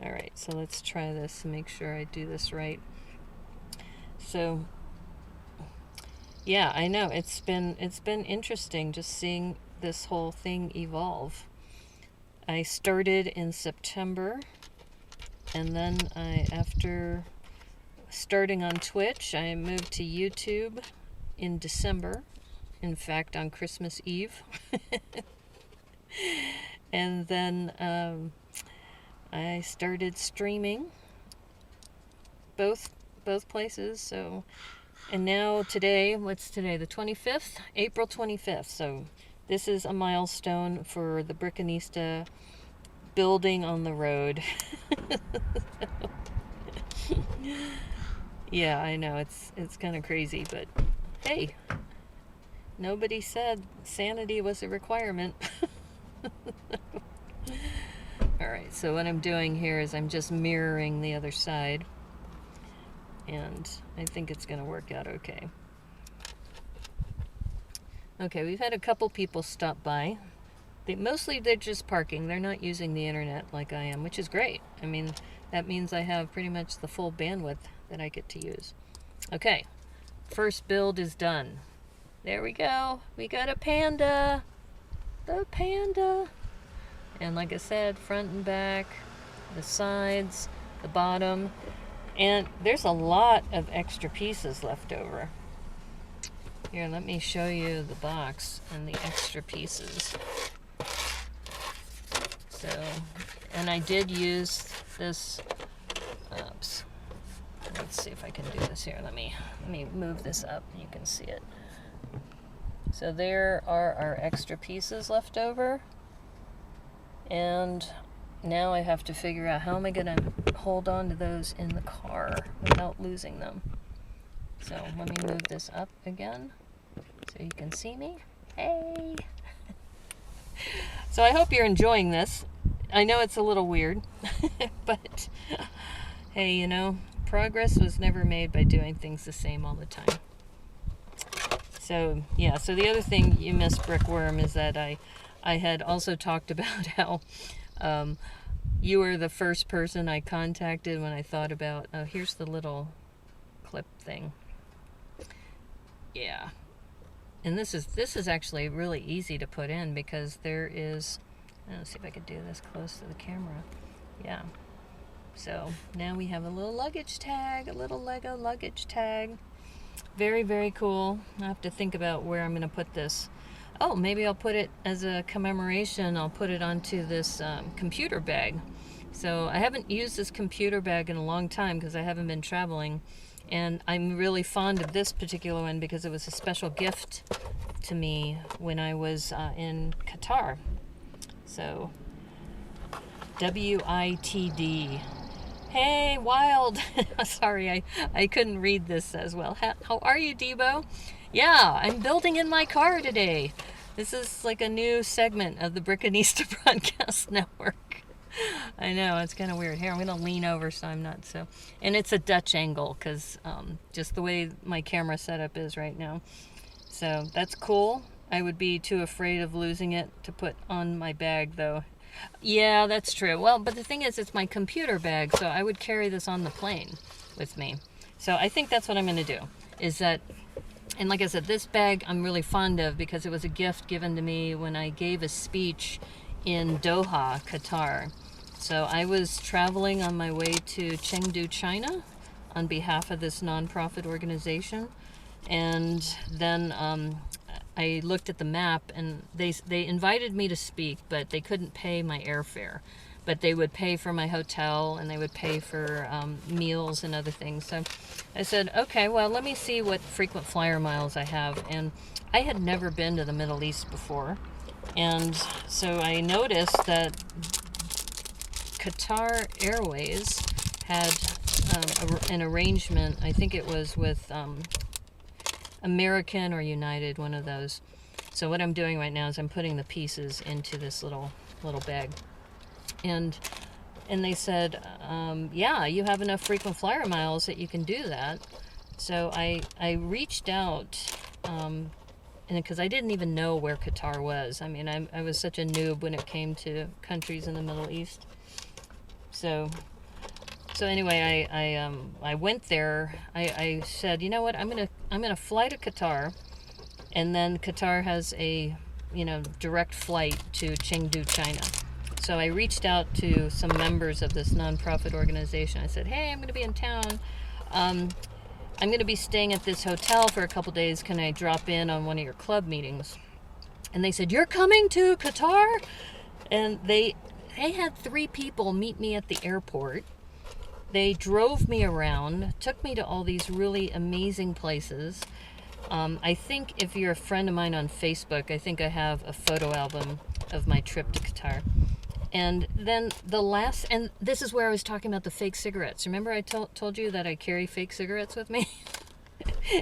All right, so let's try this and make sure I do this right. So, yeah, I know it's been interesting just seeing this whole thing evolve. I started in September, and then after starting on Twitch, I moved to YouTube in December. In fact, on Christmas Eve. And then I started streaming both places. So, and now today, what's today? The 25th, April 25th. So this is a milestone for the Brickanista building on the road. Yeah, I know it's kind of crazy, but hey, nobody said sanity was a requirement. Alright, so what I'm doing here is I'm just mirroring the other side, and I think it's going to work out okay. Okay, we've had a couple people stop by. Mostly they're just parking. They're not using the internet like I am, which is great. I mean, that means I have pretty much the full bandwidth that I get to use. Okay, first build is done. There we go. We got a panda. The panda. And like I said, front and back, the sides, the bottom. And there's a lot of extra pieces left over. Here, let me show you the box and the extra pieces. So, and I did use this, oops. Let's see if I can do this here. Let me move this up and you can see it. So there are our extra pieces left over. And now I have to figure out how am I going to hold on to those in the car without losing them. So let me move this up again so you can see me. Hey! So I hope you're enjoying this. I know it's a little weird, but hey, you know, progress was never made by doing things the same all the time. So yeah, so the other thing you missed, Brickworm, is that I had also talked about how you were the first person I contacted when I thought about, oh, here's the little clip thing. Yeah. And this is actually really easy to put in because there is, let's see if I could do this close to the camera. Yeah. So now we have a little luggage tag, a little Lego luggage tag. Very, very cool. I have to think about where I'm going to put this. Oh, maybe I'll put it as a commemoration. I'll put it onto this computer bag. So I haven't used this computer bag in a long time because I haven't been traveling. And I'm really fond of this particular one because it was a special gift to me when I was in Qatar. So, WITD. Hey, Wild. Sorry, I couldn't read this as well. How are you, Debo? Yeah, I'm building in my car today. This is like a new segment of the Brickanista Broadcast Network. I know, it's kind of weird. Here, I'm going to lean over so I'm not so... And it's a Dutch angle because just the way my camera setup is right now. So that's cool. I would be too afraid of losing it to put on my bag, though. Yeah, that's true. Well, but the thing is, it's my computer bag, so I would carry this on the plane with me. So I think that's what I'm going to do, is that... And like I said, this bag I'm really fond of because it was a gift given to me when I gave a speech in Doha, Qatar. So I was traveling on my way to Chengdu, China on behalf of this nonprofit organization. And then I looked at the map and they invited me to speak, but they couldn't pay my airfare. but they would pay for my hotel and they would pay for meals and other things. So I said, okay, well, let me see what frequent flyer miles I have. And I had never been to the Middle East before. And so I noticed that Qatar Airways had an arrangement, I think it was with American or United, one of those. So what I'm doing right now is I'm putting the pieces into this little bag. And they said, yeah, you have enough frequent flyer miles that you can do that. So I reached out, and because I didn't even know where Qatar was. I mean, I was such a noob when it came to countries in the Middle East. So anyway, I went there. I said, you know what, I'm gonna fly to Qatar, and then Qatar has a direct flight to Chengdu, China. So I reached out to some members of this nonprofit organization. I said, hey, I'm gonna be in town. I'm gonna be staying at this hotel for a couple days. Can I drop in on one of your club meetings? And they said, you're coming to Qatar? And they had 3 people meet me at the airport. They drove me around, took me to all these really amazing places. I think if you're a friend of mine on Facebook, I think I have a photo album of my trip to Qatar. And then and this is where I was talking about the fake cigarettes. Remember I told you that I carry fake cigarettes with me?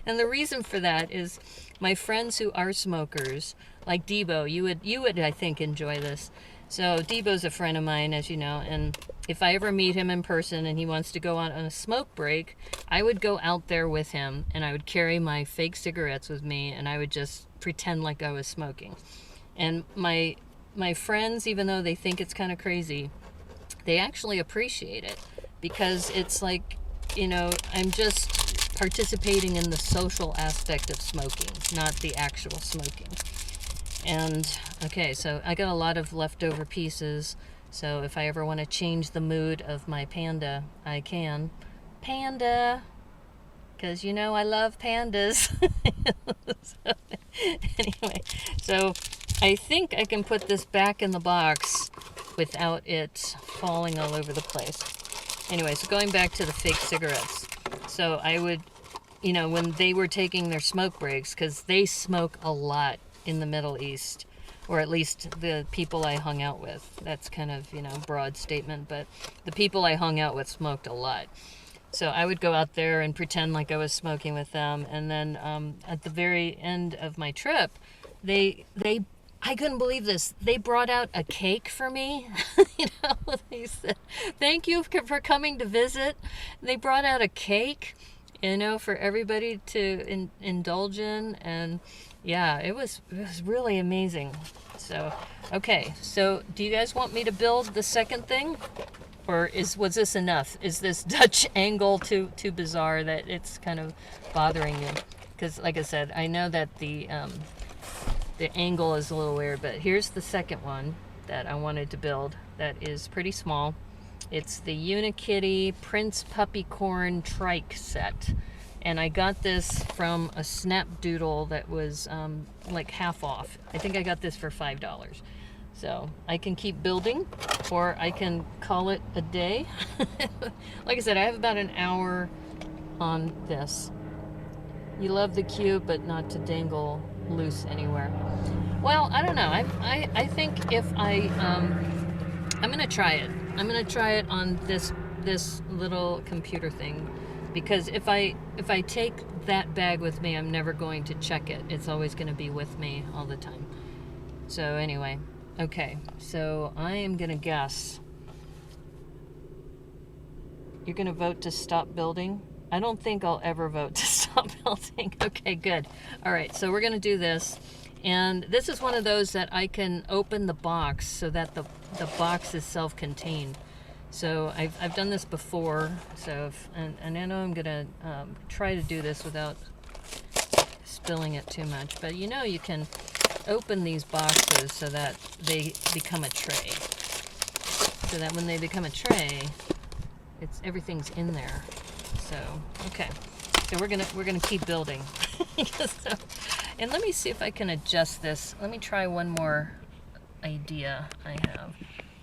And the reason for that is my friends who are smokers, like Debo, you would I think enjoy this. So Debo's a friend of mine, as you know, and if I ever meet him in person and he wants to go on a smoke break, I would go out there with him and I would carry my fake cigarettes with me and I would just pretend like I was smoking. And my friends, even though they think it's kind of crazy, they actually appreciate it because it's like, I'm just participating in the social aspect of smoking, not the actual smoking. And okay, so I got a lot of leftover pieces, so if I ever want to change the mood of my Panda, I can. Panda! Because I love pandas. So, anyway, so I think I can put this back in the box without it falling all over the place. Anyway, so going back to the fake cigarettes. So I would, when they were taking their smoke breaks, because they smoke a lot in the Middle East, or at least the people I hung out with. That's kind of, broad statement, but the people I hung out with smoked a lot. So I would go out there and pretend like I was smoking with them, and then at the very end of my trip, I couldn't believe this. They brought out a cake for me. They said, thank you for coming to visit. They brought out a cake, for everybody to indulge in, and yeah, it was really amazing. So, okay, so do you guys want me to build the second thing? Or was this enough? Is this Dutch angle too bizarre that it's kind of bothering you? Because like I said, I know that the angle is a little weird, but here's the second one that I wanted to build that is pretty small. It's the Unikitty Prince Puppycorn Trike Set. And I got this from a Snapdoodle that was like half off. I think I got this for $5. So I can keep building, or I can call it a day. Like I said, I have about an hour on this. You love the cube, but not to dangle loose anywhere. Well, I don't know. I think if I'm gonna try it. I'm gonna try it on this little computer thing. Because if I take that bag with me, I'm never going to check it. It's always going to be with me all the time. So anyway, okay. So I am going to guess. You're going to vote to stop building? I don't think I'll ever vote to stop building. Okay, good. All right, so we're going to do this. And this is one of those that I can open the box so that the box is self-contained. So I've done this before, so and I know I'm gonna try to do this without spilling it too much. But you can open these boxes so that they become a tray. So that when they become a tray, everything's in there. So okay, so we're gonna keep building. So, and let me see if I can adjust this. Let me try one more idea I have.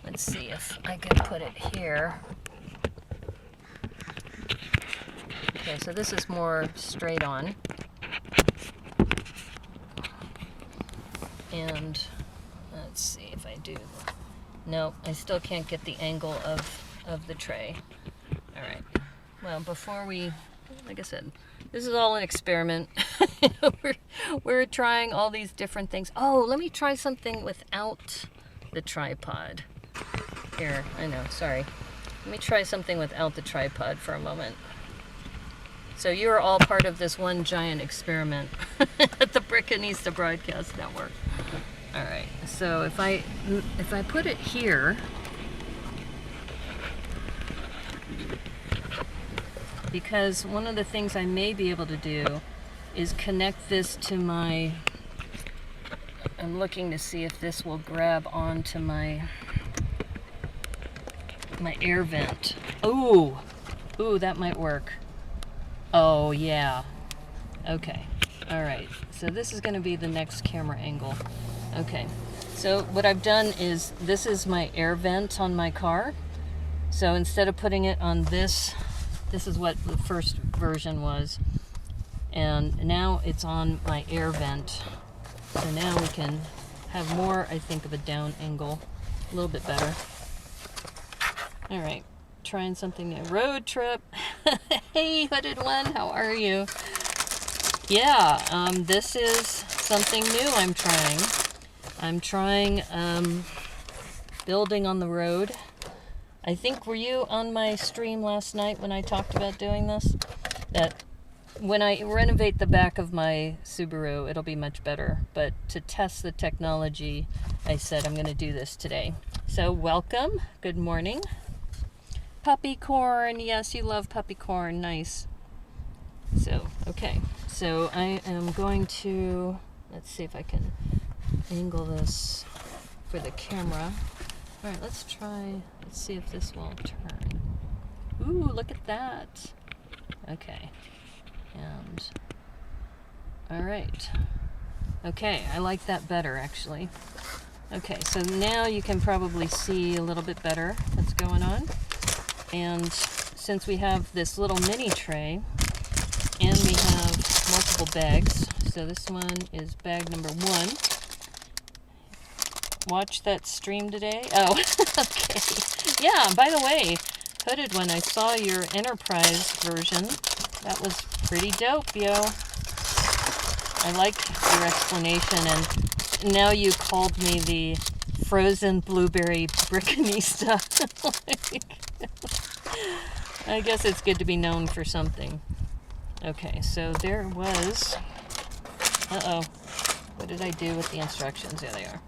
Let's see if I can put it here. Okay, so this is more straight on. And let's see if I do. No, I still can't get the angle of the tray. All right. Well, before we, like I said, this is all an experiment. we're trying all these different things. Oh, let me try something without the tripod. Here, I know, sorry. Let me try something without the tripod for a moment. So you're all part of this one giant experiment at the Brickanista Broadcast Network. All right, so if I put it here, because one of the things I may be able to do is connect this to my, I'm looking to see if this will grab onto my air vent. Ooh, that might work. Oh yeah, okay, all right, so this is gonna be the next camera angle. Okay, so what I've done is, this is my air vent on my car. So instead of putting it on this is what the first version was. And now it's on my air vent. So now we can have more, I think, of a down angle, a little bit better. All right, trying something new. Road trip. Hey, Hooded One, how are you? Yeah, this is something new I'm trying. I'm trying building on the road. I think, were you on my stream last night when I talked about doing this? That when I renovate the back of my Subaru, it'll be much better. But to test the technology, I said I'm going to do this today. So welcome. Good morning. Puppycorn. Yes, you love Puppycorn. Nice. So, okay. So I am going to, let's see if I can angle this for the camera. All right, let's see if this will turn. Ooh, look at that. Okay. And, all right. Okay, I like that better, actually. Okay, so now you can probably see a little bit better what's going on. And since we have this little mini tray, and we have multiple bags, so this one is bag number 1. Watch that stream today? Oh, okay. Yeah, by the way, Hooded One, I saw your Enterprise version. That was pretty dope, yo. I like your explanation, and now you called me the frozen blueberry brickanista. I guess it's good to be known for something. Okay, so there was... Uh-oh. What did I do with the instructions? There they are.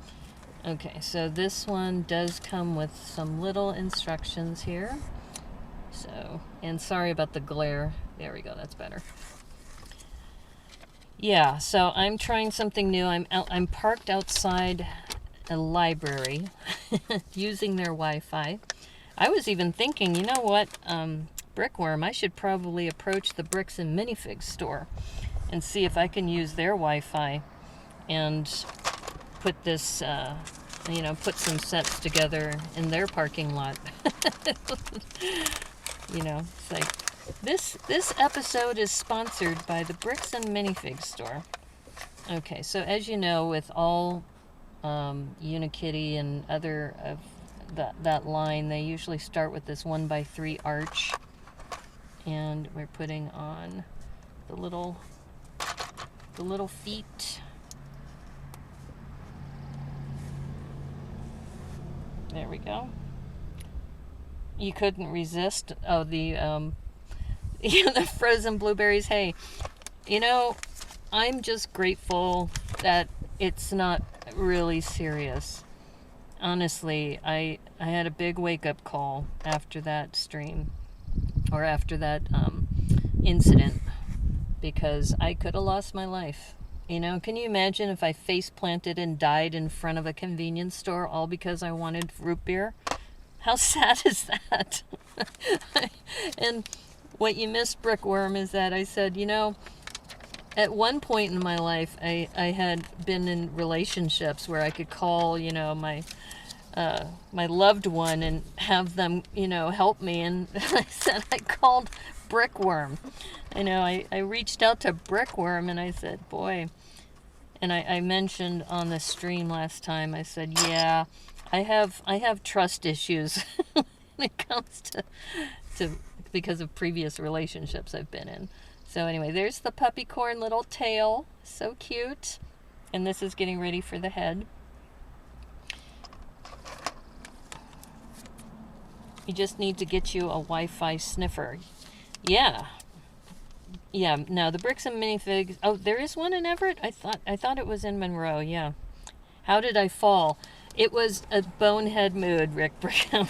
Okay, so this one does come with some little instructions here. So, and sorry about the glare. There we go, that's better. Yeah, so I'm trying something new. I'm parked outside a library using their Wi-Fi. I was even thinking, you know what, Brickworm, I should probably approach the Bricks and Minifigs store and see if I can use their Wi-Fi and put this, you know, put some sets together in their parking lot. You know, it's like, this episode is sponsored by the Bricks and Minifigs store. Okay, so as you know, with all Unikitty and other of that line, they usually start with this 1x3 arch, and we're putting on the little feet. There we go. You couldn't resist. Oh, the the frozen blueberries. Hey, you know, I'm just grateful that it's not really serious. Honestly, I had a big wake-up call after that stream, or after that incident, because I could have lost my life. You know, can you imagine if I face planted and died in front of a convenience store all because I wanted root beer? How sad is that? And what you missed, Brickworm, is that I said, you know, at one point in my life, I had been in relationships where I could call, you know, my my loved one and have them, help me. And I said I called Brickworm. I reached out to Brickworm and I said, boy, and I mentioned on the stream last time, I said, yeah, I have trust issues when it comes to because of previous relationships I've been in. So anyway, there's the Puppycorn little tail, so cute. And this is getting ready for the head. You just need to get you a Wi-Fi sniffer. Yeah. Yeah, no, the bricks and minifigs. Oh, there is one in Everett? I thought it was in Monroe, yeah. How did I fall? It was a bonehead mood, Rick Brigham.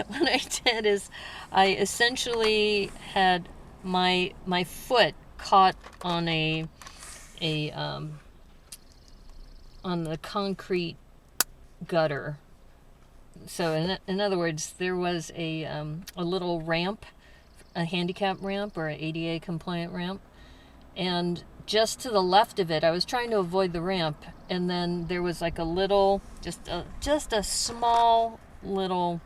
What I did is I essentially had my foot caught on on the concrete gutter. So in other words, there was a little ramp, a handicap ramp or an ADA compliant ramp, and just to the left of it, I was trying to avoid the ramp, and then there was like a little, just a small little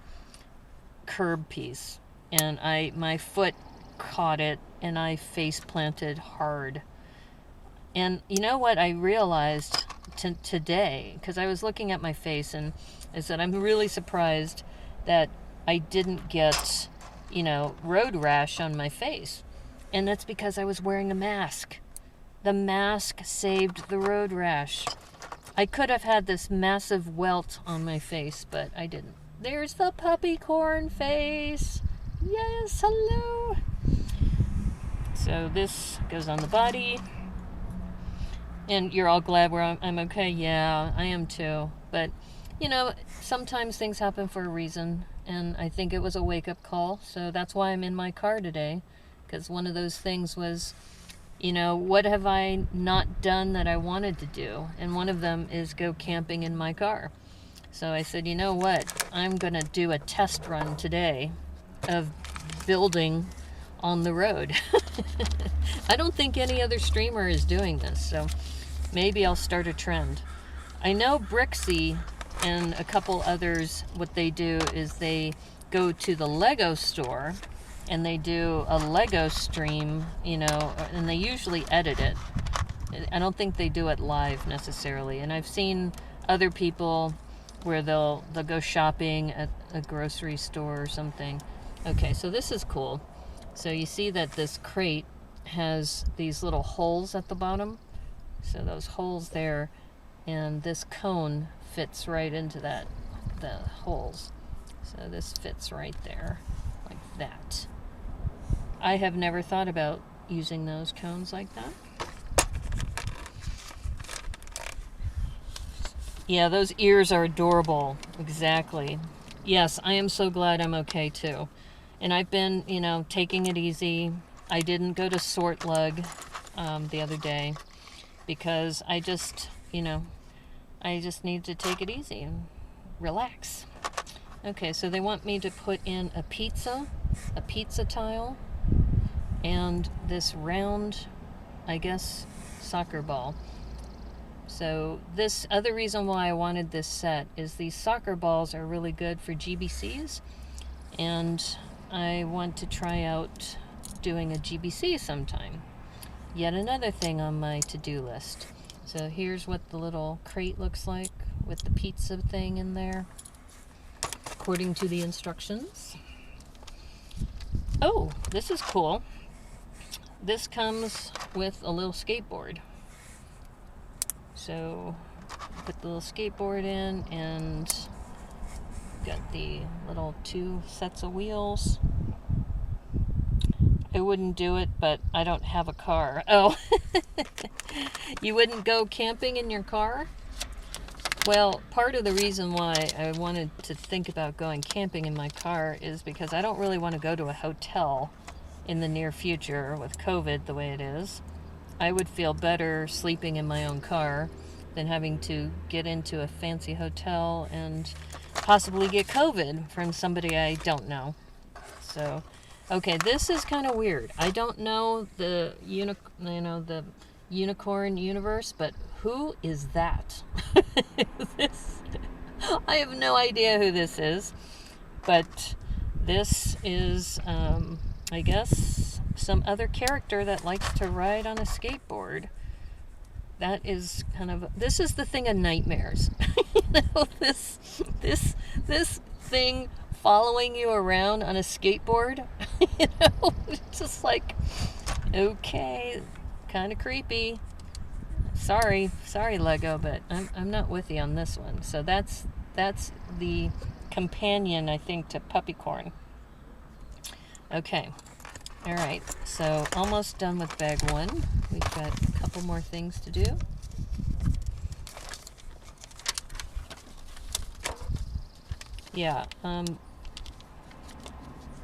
curb piece, and my foot caught it, and I face planted hard. And you know what I realized today, because I was looking at my face, and I said I'm really surprised that I didn't get, road rash on my face. And that's because I was wearing a mask. The mask saved the road rash. I could have had this massive welt on my face, but I didn't. There's the Puppycorn face. Yes, hello. So this goes on the body. And you're all glad I'm okay? Yeah, I am too. But, sometimes things happen for a reason. And I think it was a wake-up call. So that's why I'm in my car today. Because one of those things was, what have I not done that I wanted to do? And one of them is go camping in my car. So I said, you know what? I'm going to do a test run today of building on the road. I don't think any other streamer is doing this, so maybe I'll start a trend. I know Brixie and a couple others, what they do is they go to the Lego store and they do a Lego stream, and they usually edit it. I don't think they do it live necessarily. And I've seen other people where they'll go shopping at a grocery store or something. Okay, so this is cool. So you see that this crate has these little holes at the bottom. So those holes there, and this cone fits right into the holes. So this fits right there, like that. I have never thought about using those cones like that. Yeah, those ears are adorable. Exactly. Yes, I am so glad I'm okay too. And I've been, taking it easy. I didn't go to Sort Lug the other day because I just need to take it easy and relax. Okay, so they want me to put in a pizza tile, and this round, I guess, soccer ball. So this other reason why I wanted this set is these soccer balls are really good for GBCs, and I want to try out doing a GBC sometime. Yet another thing on my to-do list. So here's what the little crate looks like with the pizza thing in there, according to the instructions. Oh, this is cool. This comes with a little skateboard. So put the little skateboard in, and got the little 2 sets of wheels. I wouldn't do it, but I don't have a car. Oh, you wouldn't go camping in your car? Well, part of the reason why I wanted to think about going camping in my car is because I don't really want to go to a hotel in the near future with COVID the way it is. I would feel better sleeping in my own car than having to get into a fancy hotel and possibly get COVID from somebody I don't know. So, okay, this is kind of weird. I don't know the unicorn universe, but who is that? I have no idea who this is, but this is, I guess, some other character that likes to ride on a skateboard. That is kind of, this is the thing of nightmares. You know, this thing following you around on a skateboard. You know, it's just like, okay, kind of creepy. Sorry, Lego, but I'm not with you on this one. So that's the companion, I think, to Puppycorn. Okay. All right, so almost done with bag one. We've got a couple more things to do. Yeah, now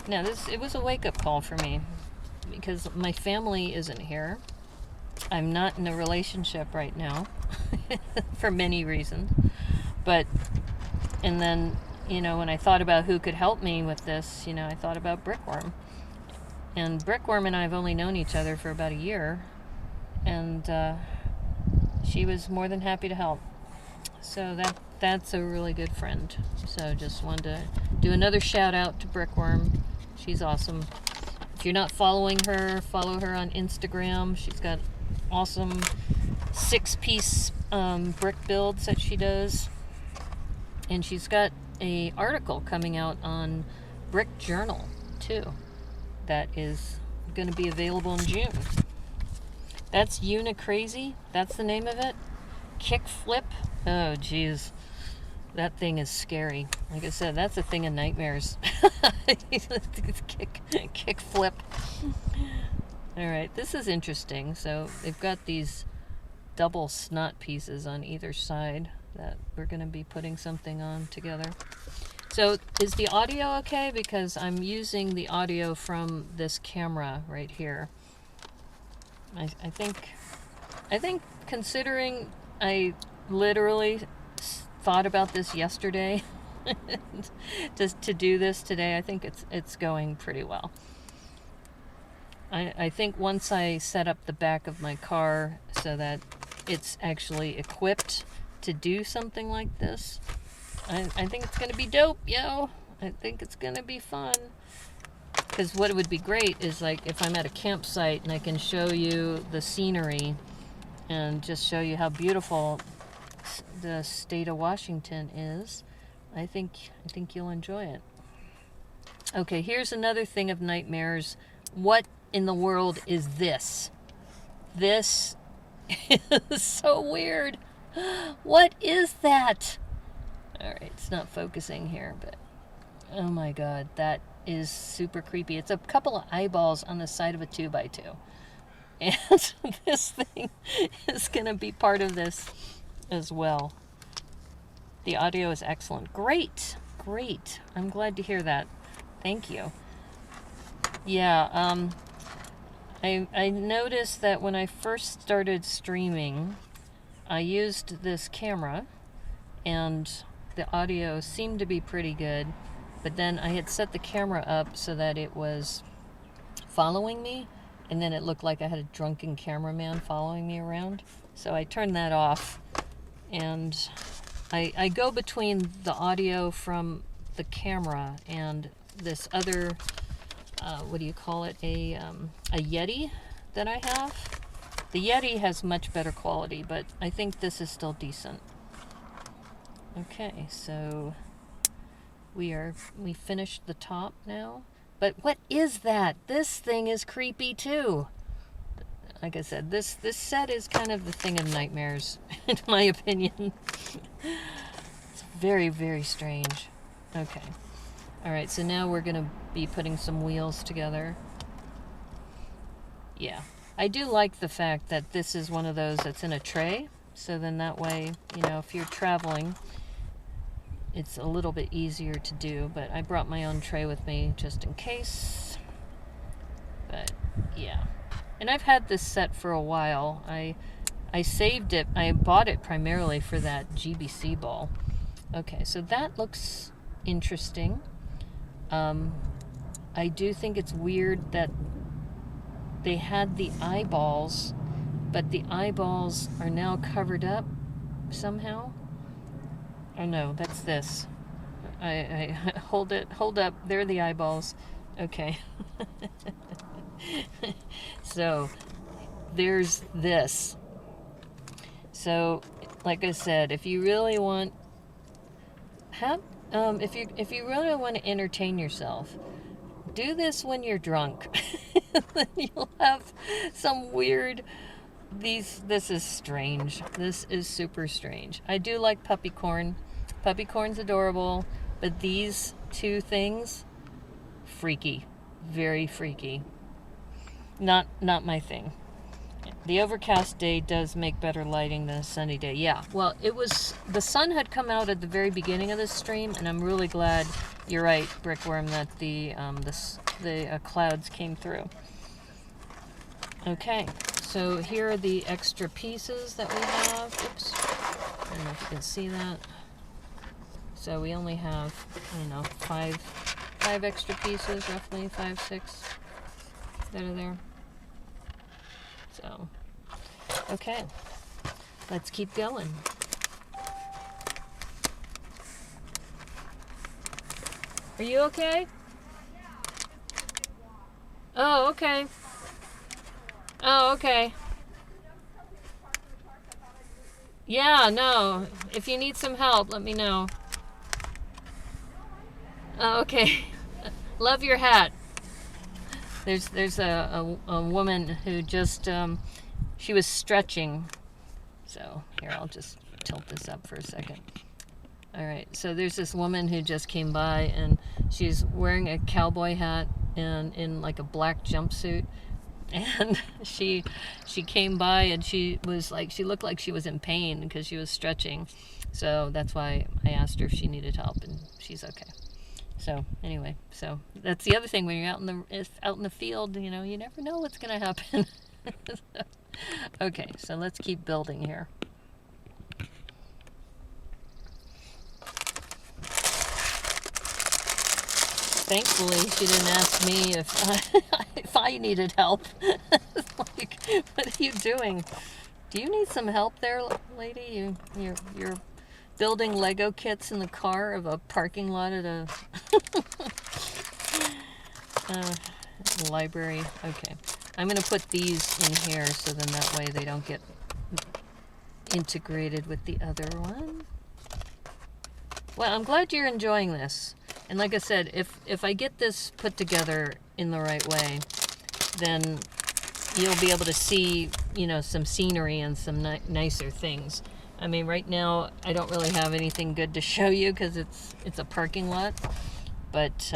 it was a wake-up call for me because my family isn't here. I'm not in a relationship right now for many reasons. And then, you know, when I thought about who could help me with this, you know, I thought about Brickworm. And Brickworm and I have only known each other for about a year, and she was more than happy to help. So that's a really good friend. So just wanted to do another shout out to Brickworm. She's awesome. If you're not following her, follow her on Instagram. She's got awesome 6-piece brick builds that she does. And she's got an article coming out on Brick Journal too. That is going to be available in June. That's Unicrazy. That's the name of it. Kickflip. Oh, geez. That thing is scary. Like I said, that's a thing of nightmares. Kickflip. All right, this is interesting. So they've got these double snot pieces on either side that we're going to be putting something on together. So is the audio okay? Because I'm using the audio from this camera right here. I think considering I literally thought about this yesterday just to do this today, I think it's going pretty well. I think once I set up the back of my car so that it's actually equipped to do something like this, I think it's going to be dope, yo. I think it's going to be fun. Because what would be great is, like, if I'm at a campsite and I can show you the scenery and just show you how beautiful the state of Washington is, I think you'll enjoy it. Okay, here's another thing of nightmares. What in the world is this? This is so weird. What is that? Alright, it's not focusing here, but oh my god, that is super creepy. It's a couple of eyeballs on the side of a 2x2. And this thing is going to be part of this as well. The audio is excellent. Great. I'm glad to hear that. Thank you. Yeah, I noticed that when I first started streaming, I used this camera, and the audio seemed to be pretty good, but then I had set the camera up so that it was following me, and then it looked like I had a drunken cameraman following me around. So I turned that off, and I go between the audio from the camera and this other, what do you call it, a Yeti that I have. The Yeti has much better quality, but I think this is still decent. Okay, so we finished the top now. But what is that? This thing is creepy too. Like I said, this set is kind of the thing of nightmares, in my opinion. It's very, very strange. Okay. Alright, so now we're going to be putting some wheels together. Yeah. I do like the fact that this is one of those that's in a tray. So then that way, you know, if you're traveling, it's a little bit easier to do. But I brought my own tray with me just in case. But, yeah. And I've had this set for a while. I saved it. I bought it primarily for that GBC ball. Okay, so that looks interesting. I do think it's weird that they had the eyeballs, but the eyeballs are now covered up somehow. Oh no, that's this. I hold up. There are the eyeballs. Okay. So there's this. So, like I said, if you really want, if you really want to entertain yourself, do this when you're drunk. Then you'll have some weird. This is strange. This is super strange. I do like Puppycorn. Puppycorn's adorable, but these two things, freaky, very freaky. Not my thing. The overcast day does make better lighting than a sunny day. Yeah, well, the sun had come out at the very beginning of this stream, and I'm really glad, you're right, Brickworm, that the clouds came through. Okay, so here are the extra pieces that we have. Oops, I don't know if you can see that. So we only have, I don't know, five extra pieces, roughly 5, 6 that are there. So, okay, let's keep going. Are you okay? Oh, okay. Oh, okay. Yeah, no. If you need some help, let me know. Oh, okay. Love your hat. There's a woman who just she was stretching. So here, I'll just tilt this up for a second. All right. So there's this woman who just came by, and she's wearing a cowboy hat and in like a black jumpsuit. And she came by, and she looked like she was in pain because she was stretching. So that's why I asked her if she needed help, and she's okay. So anyway, so that's the other thing when you're out in the field, you know, you never know what's gonna happen. Okay, so let's keep building here. Thankfully, she didn't ask me if I needed help. Like, what are you doing? Do you need some help there, lady? You're building Lego kits in the car of a parking lot at a library. Okay, I'm gonna put these in here so then that way they don't get integrated with the other one. Well, I'm glad you're enjoying this. And like I said, if I get this put together in the right way, then you'll be able to see, you know, some scenery and some nicer things. I mean, right now I don't really have anything good to show you because it's a parking lot. But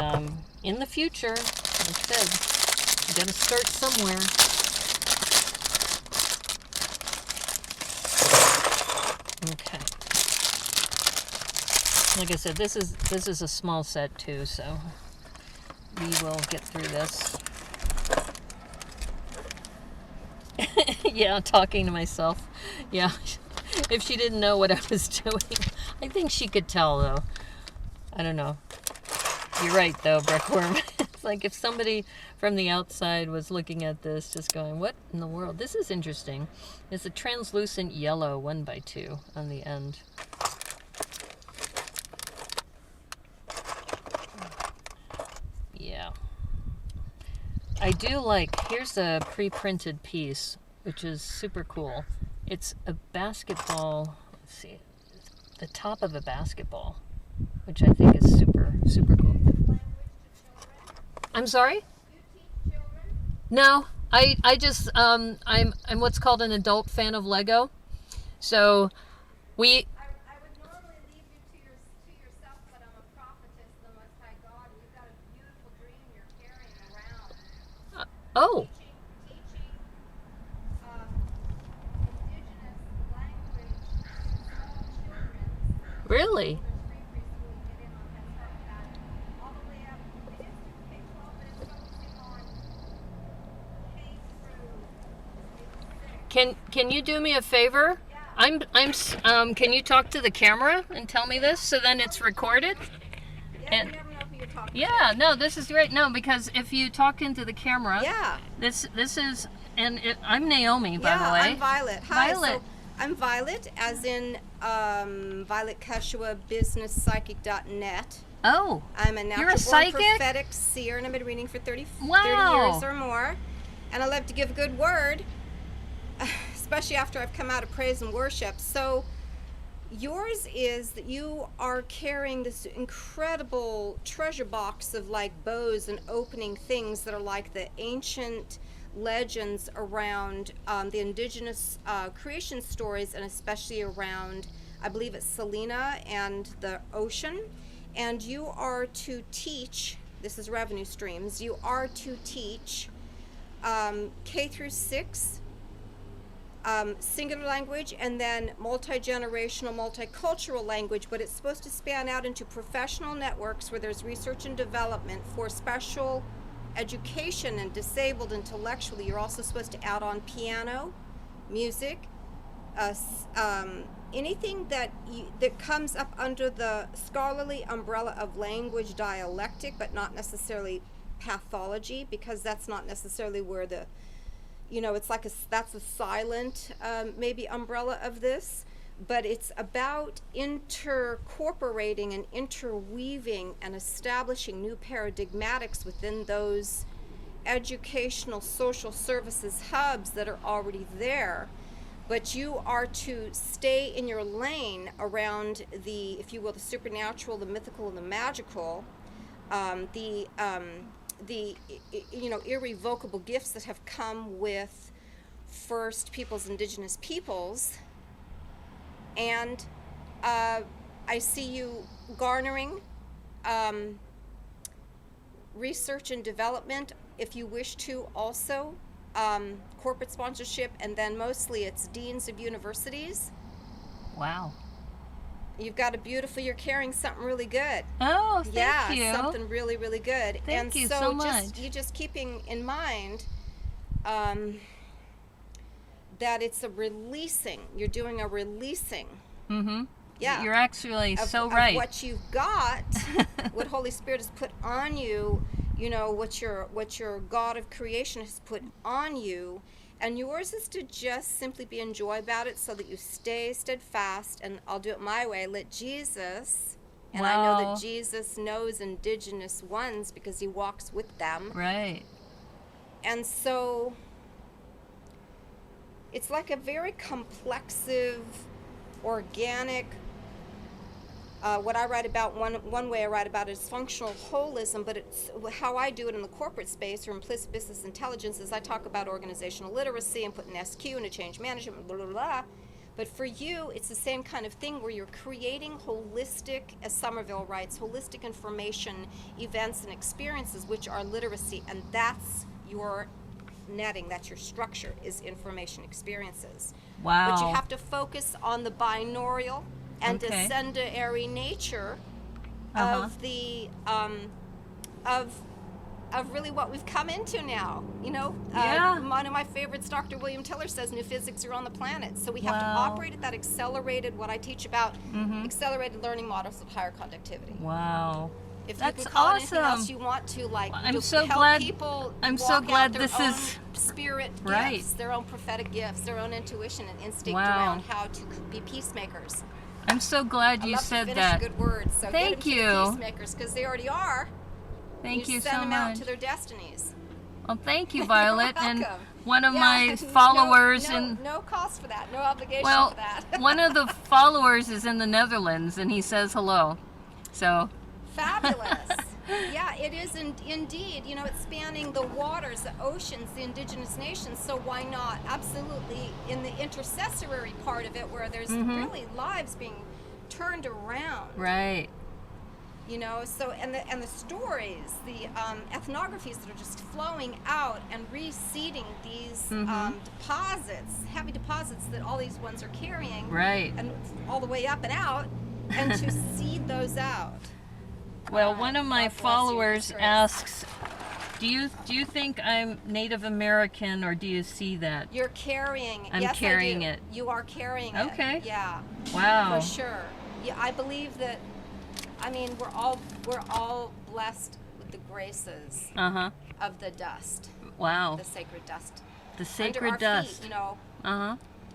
in the future, like I said, you gotta start somewhere. Okay. Like I said, this is a small set too, so we will get through this. Yeah, talking to myself. Yeah, if she didn't know what I was doing. I think she could tell, though. I don't know. You're right, though, Brickworm. It's like if somebody from the outside was looking at this, just going, what in the world? This is interesting. It's a translucent yellow 1x2 on the end. Yeah. I do like, here's a pre-printed piece, which is super cool. It's a basketball, let's see, the top of a basketball, which I think is super, super cool. I'm sorry? No, I just, I'm what's called an adult fan of Lego. So we... I would normally leave you to yourself, but I'm a prophetess of the Most High God. You've got a beautiful dream you're carrying around. Oh. Teaching indigenous language to small children. Really? All the way up. It is K-12, but it's focusing on K through. Can you do me a favor? Can you talk to the camera and tell me this so then it's recorded? Yeah, you never know who you're talking to. Yeah, no, this is great. No, because if you talk into the camera, Yeah. this is, and I'm Naomi, by the way. I'm Violet. Hi. Violet. I'm Violet, as in Violet Kushewa, businesspsychic.net. Oh, I'm a you're a natural-born psychic? prophetic seer, and I've been reading for 30 Wow. years or more. And I love to give a good word, especially after I've come out of praise and worship. So yours is that you are carrying this incredible treasure box of like bows and opening things that are like the ancient legends around the indigenous creation stories, and especially around, I believe it's Selena and the ocean. And you are to teach, this is revenue streams, you are to teach K through 6 singular language, and then multi-generational, multicultural language, but it's supposed to span out into professional networks where there's research and development for special education and disabled intellectually. You're also supposed to add on piano, music, anything that comes up under the scholarly umbrella of language dialectic, but not necessarily pathology, because that's not necessarily where the, it's like that's a silent maybe umbrella of this, but it's about intercorporating and interweaving and establishing new paradigmatics within those educational social services hubs that are already there. But you are to stay in your lane around the, if you will, the supernatural, the mythical, and the magical, the irrevocable gifts that have come with First Peoples, Indigenous peoples. And I see you garnering research and development, if you wish to, also corporate sponsorship, and then mostly it's deans of universities. Wow. You've got you're carrying something really good. Oh, thank you. Yeah, something really, really good. Thank you so much. Just keeping in mind that it's a releasing. You're doing a releasing. Mm-hmm. Yeah. You're actually so of right. What you've got, what Holy Spirit has put on you, what your God of creation has put on you. And yours is to just simply be in joy about it, so that you stay steadfast, and I'll do it my way. Let Jesus, and I know that Jesus knows indigenous ones because he walks with them. Right. And so it's like a very complexive, organic, what I write about, one way I write about it is functional holism, but it's how I do it in the corporate space, or implicit business intelligence, is I talk about organizational literacy and putting SQ into change management, blah, blah, blah. But for you, it's the same kind of thing where you're creating holistic, as Somerville writes, holistic information, events, and experiences, which are literacy, and that's your netting, that's your structure, is information experiences. Wow. But you have to focus on the binaural and descendary nature of the of really what we've come into now. One of my favorites, Dr. William Tiller, says new physics are on the planet. So we have to operate at that accelerated, what I teach about, accelerated learning models of higher conductivity. Wow. If That's you can call awesome. it anything else you want to, like, I'm so help glad. people I'm walk so out glad their this own is spirit right. gifts, their own prophetic gifts, their own intuition and instinct Wow. around how to be peacemakers. I'm so glad you said that. Good words. So thank get you. To the peacemakers, because they already are. Thank you so much. Send them out to their destinies. Well, thank you, Violet. And one of Yeah, my followers no cost for that, no obligation well, for that. one of the followers is in the Netherlands, and he says hello. So fabulous. Yeah, it is indeed. It's spanning the waters, the oceans, the indigenous nations. So why not? Absolutely, in the intercessory part of it, where there's really lives being turned around. Right. So and the stories, the ethnographies that are just flowing out and reseeding these deposits, heavy deposits that all these ones are carrying. Right. And all the way up and out, and to seed those out. Well, one of my followers asks, do you think I'm Native American, or do you see that? You're carrying. I'm carrying it. You are carrying it. Okay. Yeah. Wow. For sure. Yeah, I believe that. I mean, we're all blessed with the graces of the dust. Wow. The sacred dust. The sacred Under our dust. feet,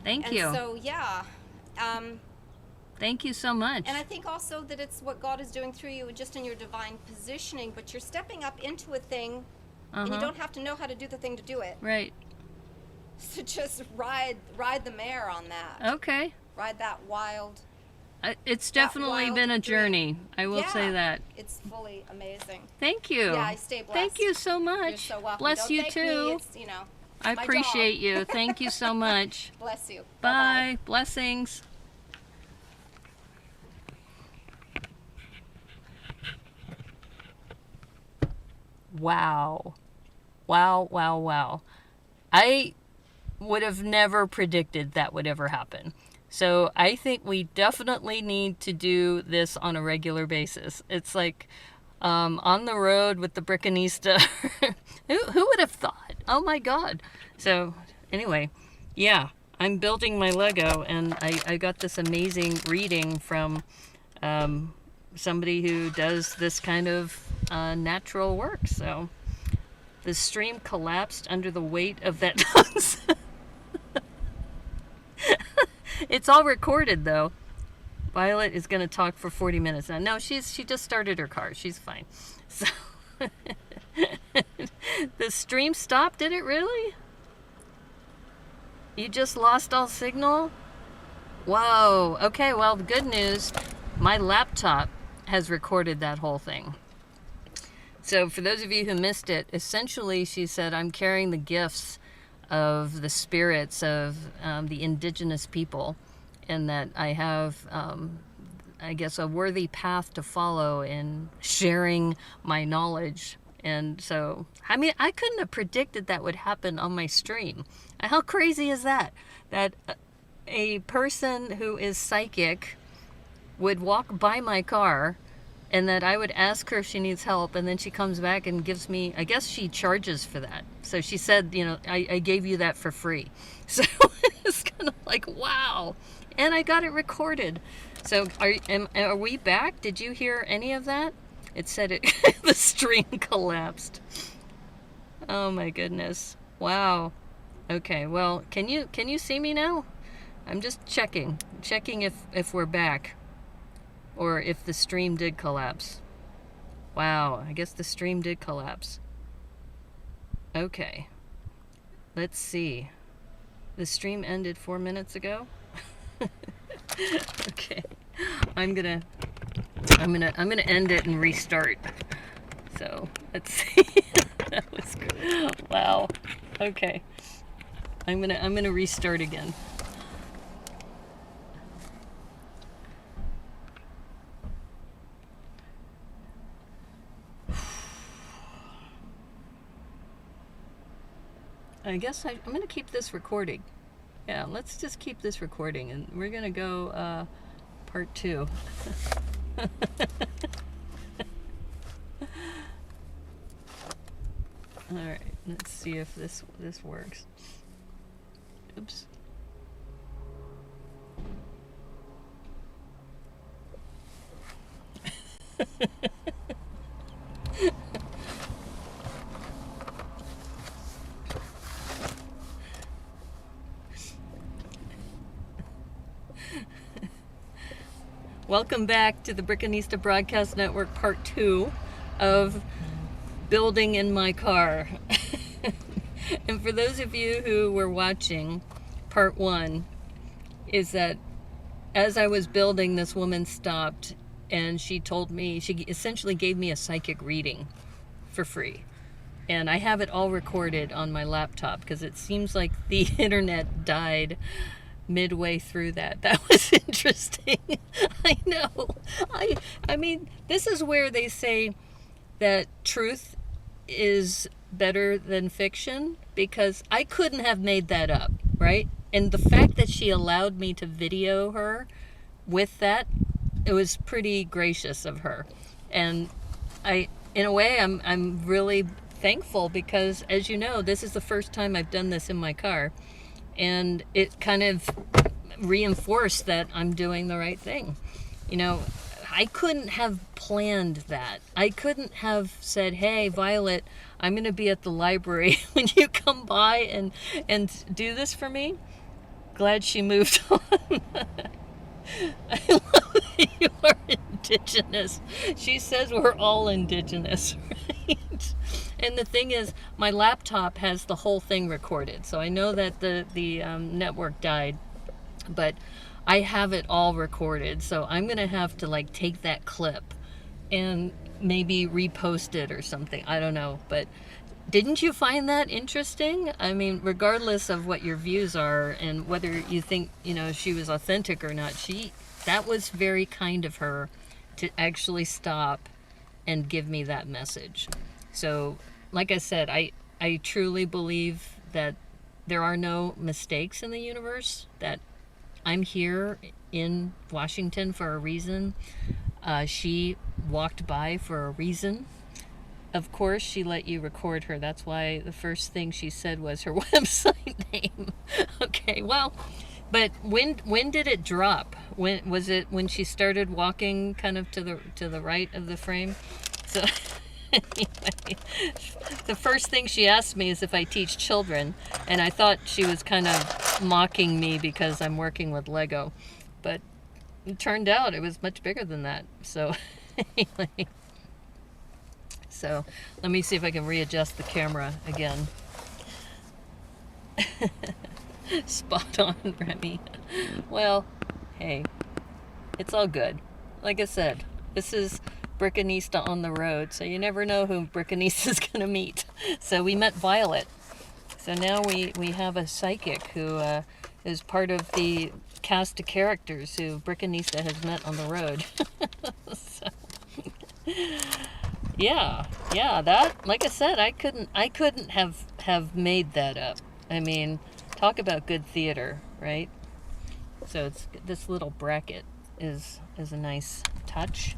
Thank And you. so, yeah. Thank you so much. And I think also that it's what God is doing through you just in your divine positioning, but you're stepping up into a thing and you don't have to know how to do the thing to do it. Right. So just ride the mare on that. Okay. Ride that wild. It's definitely wild been a dream. journey. I will say that. It's fully amazing. Thank you. Yeah, I stay blessed. Thank you so much. You're so welcome. Bless Don't you thank too. Me. It's, you know, I my appreciate job. you. Thank you so much. Bless you. Bye. Blessings. Wow. Wow, wow, wow. I would have never predicted that would ever happen. So I think we definitely need to do this on a regular basis. It's like on the road with the Brickanista. Who would have thought? Oh my God. So anyway, yeah, I'm building my Lego, and I got this amazing reading from somebody who does this kind of natural work. So the stream collapsed under the weight of that nonsense. It's all recorded though. Violet is going to talk for 40 minutes now. No, she just started her car. She's fine. So the stream stopped. Did it really? You just lost all signal? Whoa. Okay, well, the good news, my laptop has recorded that whole thing. So for those of you who missed it, essentially she said, I'm carrying the gifts of the spirits of the indigenous people, and that I have, I guess, a worthy path to follow in sharing my knowledge. And so, I mean, I couldn't have predicted that would happen on my stream. How crazy is that? That a person who is psychic would walk by my car, and that I would ask her if she needs help, and then she comes back and gives me, I guess she charges for that. So she said, you know, I gave you that for free. So it's kind of like, wow. And I got it recorded. So are we back? Did you hear any of that? It said the stream collapsed. Oh my goodness. Wow. Okay, well, can you see me now? I'm just checking if we're back, or if the stream did collapse. Wow, I guess the stream did collapse. Okay, let's see. The stream ended 4 minutes ago. Okay, I'm gonna end it and restart. So let's see. That was good. Wow. Okay, I'm gonna restart again. I guess I'm going to keep this recording. Yeah, let's just keep this recording, and we're going to go part 2. All right, let's see if this works. Oops. Welcome back to the Brickanista Broadcast Network Part 2 of Building in My Car. And for those of you who were watching, Part 1 is that as I was building, this woman stopped and she told me, she essentially gave me a psychic reading for free. And I have it all recorded on my laptop because it seems like the internet died midway through that. That was interesting. I know. I mean, this is where they say that truth is better than fiction, because I couldn't have made that up, right? And the fact that she allowed me to video her with that, it was pretty gracious of her. And in a way, I'm really thankful, because as you know, this is the first time I've done this in my car. And it kind of reinforced that I'm doing the right thing. You know, I couldn't have planned that. I couldn't have said, hey, Violet, I'm going to be at the library when you come by and do this for me. glad she moved on. I love that you are indigenous. She says we're all indigenous, right? And the thing is, my laptop has the whole thing recorded, so I know that the network died, but I have it all recorded, so I'm gonna have to like take that clip and maybe repost it or something. I don't know, but didn't you find that interesting? I mean, regardless of what your views are and whether you think, you know, she was authentic or not, that was very kind of her to actually stop and give me that message. So, like I said, I truly believe that there are no mistakes in the universe, that I'm here in Washington for a reason. She walked by for a reason. Of course, she let you record her. That's why the first thing she said was her website name. Okay, well, but when did it drop? When was it? When she started walking kind of to the right of the frame? So anyway, the first thing she asked me is if I teach children, and I thought she was kind of mocking me because I'm working with Lego, but it turned out it was much bigger than that. So anyway. So let me see if I can readjust the camera again. Spot on, Remy. Well, hey, it's all good. Like I said, this is Brickanista on the road, so you never know who Brickanista's going to meet. So we met Violet. So now we have a psychic who is part of the cast of characters who Brickanista has met on the road. So, yeah, that, like I said, I couldn't have made that up. I mean, talk about good theater, right? So it's this little bracket is a nice touch.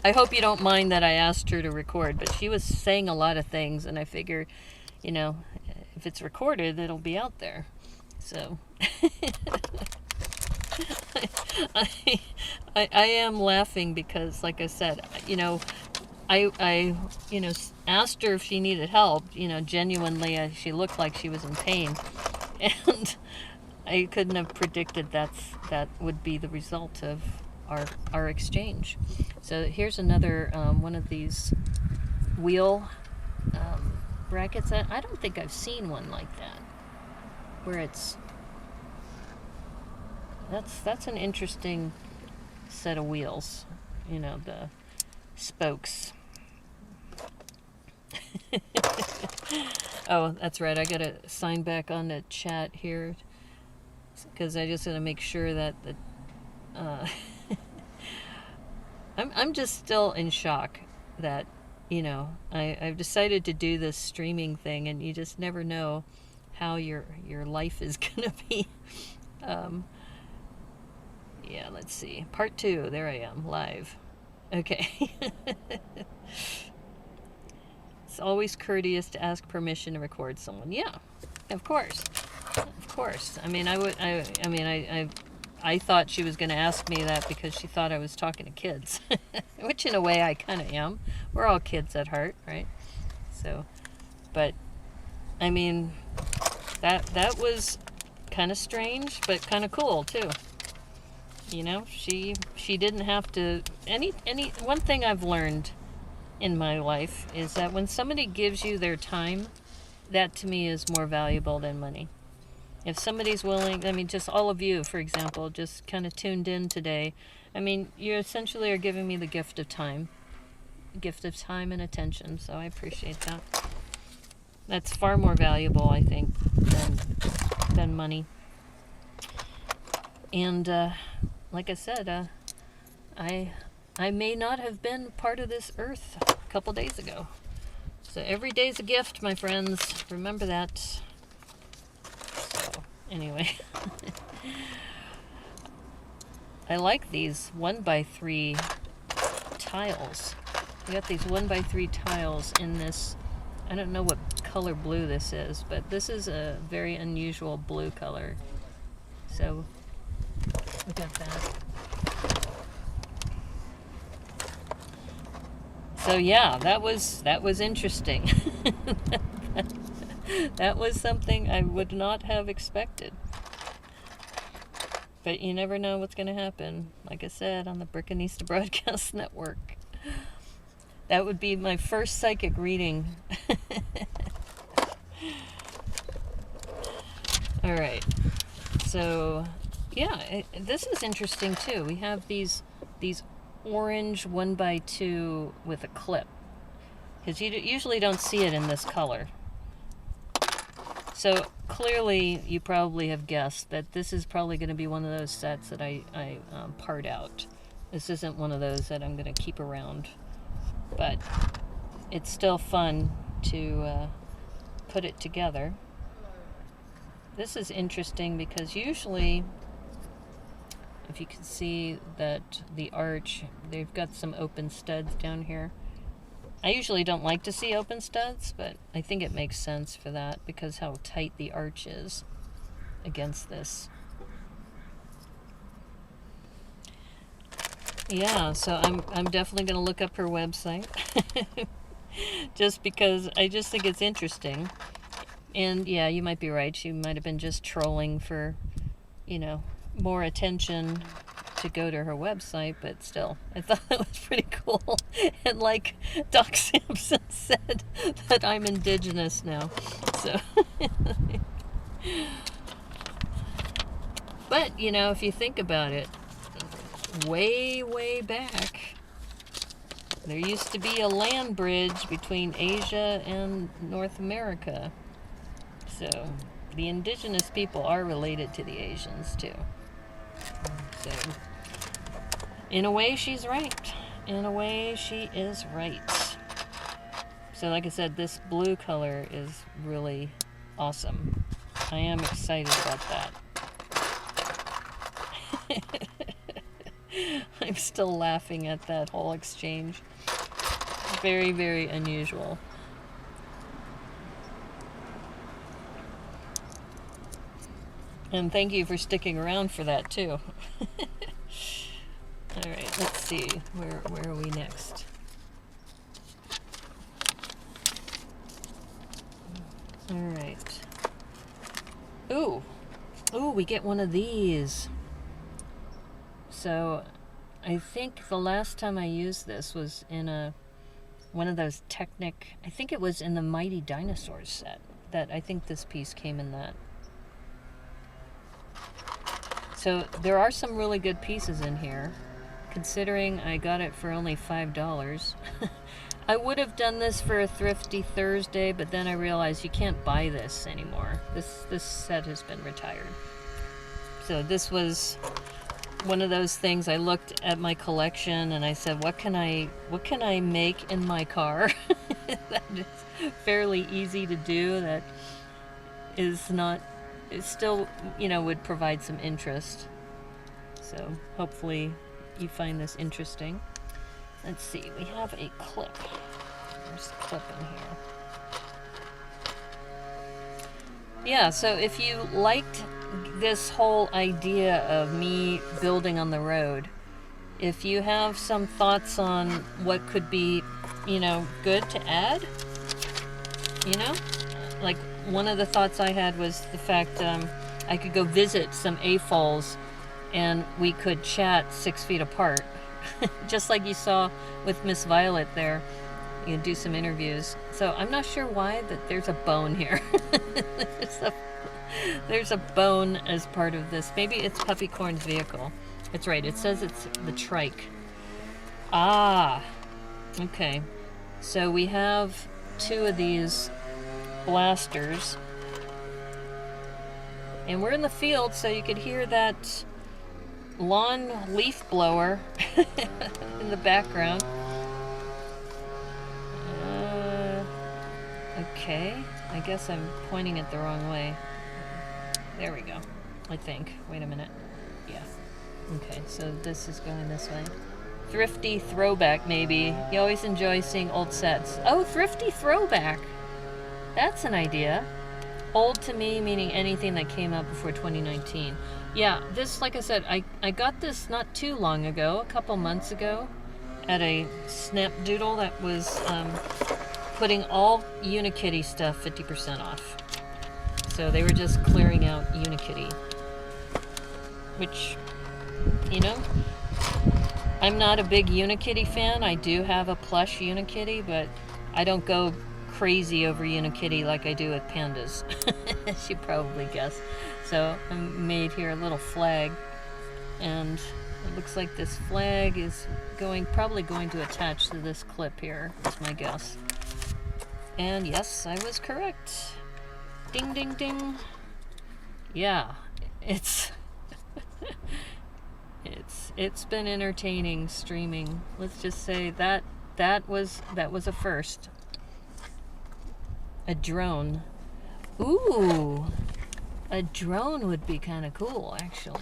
I hope you don't mind that I asked her to record, but she was saying a lot of things, and I figured, you know, if it's recorded, it'll be out there. So I am laughing because, like I said, you know, I you know, asked her if she needed help. You know, genuinely, she looked like she was in pain, and I couldn't have predicted that would be the result of our exchange. So here's another one of these wheel brackets. I don't think I've seen one like that, where it's that's an interesting set of wheels. You know, the spokes. Oh, that's right. I gotta sign back on the chat here because I just gotta make sure that the. I'm just still in shock that, you know, I've decided to do this streaming thing, and you just never know how your life is gonna be. Yeah, let's see. Part 2. There I am, live. Okay. It's always courteous to ask permission to record someone. Yeah, of course. Of course. I mean, I thought she was going to ask me that because she thought I was talking to kids, which in a way I kind of am. We're all kids at heart, right? So, but I mean, that was kind of strange, but kind of cool too. You know, she didn't have to. One thing I've learned in my life is that when somebody gives you their time, that to me is more valuable than money. If somebody's willing, I mean, just all of you, for example, just kind of tuned in today. I mean, you essentially are giving me the gift of time and attention, so I appreciate that. That's far more valuable, I think, than money. And like I said, I may not have been part of this earth a couple days ago. So every day's a gift, my friends. Remember that. Anyway, I like these 1x3 tiles. We got these 1x3 tiles in this, I don't know what color blue this is, but this is a very unusual blue color. So we got that. So yeah, that was interesting. That was something I would not have expected. But you never know what's going to happen, like I said, on the Brickanista Broadcast Network. That would be my first psychic reading. Alright, so yeah, this is interesting too. We have these orange 1x2 with a clip, because you usually don't see it in this color. So clearly you probably have guessed that this is probably going to be one of those sets that I part out. This isn't one of those that I'm going to keep around, but it's still fun to put it together. This is interesting because usually, if you can see that the arch, they've got some open studs down here. I usually don't like to see open studs, but I think it makes sense for that because how tight the arch is against this. Yeah, so I'm definitely going to look up her website just because I just think it's interesting. And yeah, you might be right. She might have been just trolling for, you know, more attention to go to her website, but still, I thought that was pretty cool. And like Doc Sampson said, that I'm indigenous now. So, but you know, if you think about it, way back, there used to be a land bridge between Asia and North America. So the indigenous people are related to the Asians too. So in a way, she's right. In a way, she is right. So like I said, this blue color is really awesome. I am excited about that. I'm still laughing at that whole exchange. Very unusual. And thank you for sticking around for that too. Alright, let's see. Where are we next? Alright. Ooh, we get one of these. So, I think the last time I used this was in one of those Technic, I think it was in the Mighty Dinosaurs set. That I think this piece came in that. So there are some really good pieces in here, considering I got it for only $5. I would have done this for a Thrifty Thursday, but then I realized you can't buy this anymore. This set has been retired. So this was one of those things. I looked at my collection and I said, what can I make in my car that is fairly easy to do, that is not, it still, you know, would provide some interest. So hopefully you find this interesting. Let's see, we have a clip. There's a clip in here. Yeah, so if you liked this whole idea of me building on the road, if you have some thoughts on what could be, you know, good to add, you know, like one of the thoughts I had was the fact I could go visit some AFOLs and we could chat 6 feet apart. Just like you saw with Miss Violet there. You do some interviews. So I'm not sure why, but there's a bone here. there's a bone as part of this. Maybe it's Puppycorn's vehicle. It's right. It says it's the trike. Ah. Okay. So we have 2 of these blasters. And we're in the field, so you could hear that lawn leaf blower in the background. Okay, I guess I'm pointing it the wrong way. There we go, I think. Wait a minute. Yeah. Okay, so this is going this way. Thrifty throwback, maybe. You always enjoy seeing old sets. Oh, thrifty throwback. That's an idea. Old to me, meaning anything that came out before 2019. Yeah, this, like I said, I got this not too long ago, a couple months ago, at a Snapdoodle that was putting all Unikitty stuff 50% off. So they were just clearing out Unikitty, which, you know, I'm not a big Unikitty fan. I do have a plush Unikitty, but I don't go crazy over Unikitty like I do with pandas, as you probably guess. So I made here a little flag, and it looks like this flag is probably going to attach to this clip here, is my guess. And yes, I was correct. Ding, ding, ding. Yeah, it's it's been entertaining streaming. Let's just say that was a first. A drone. Ooh, a drone would be kind of cool, actually.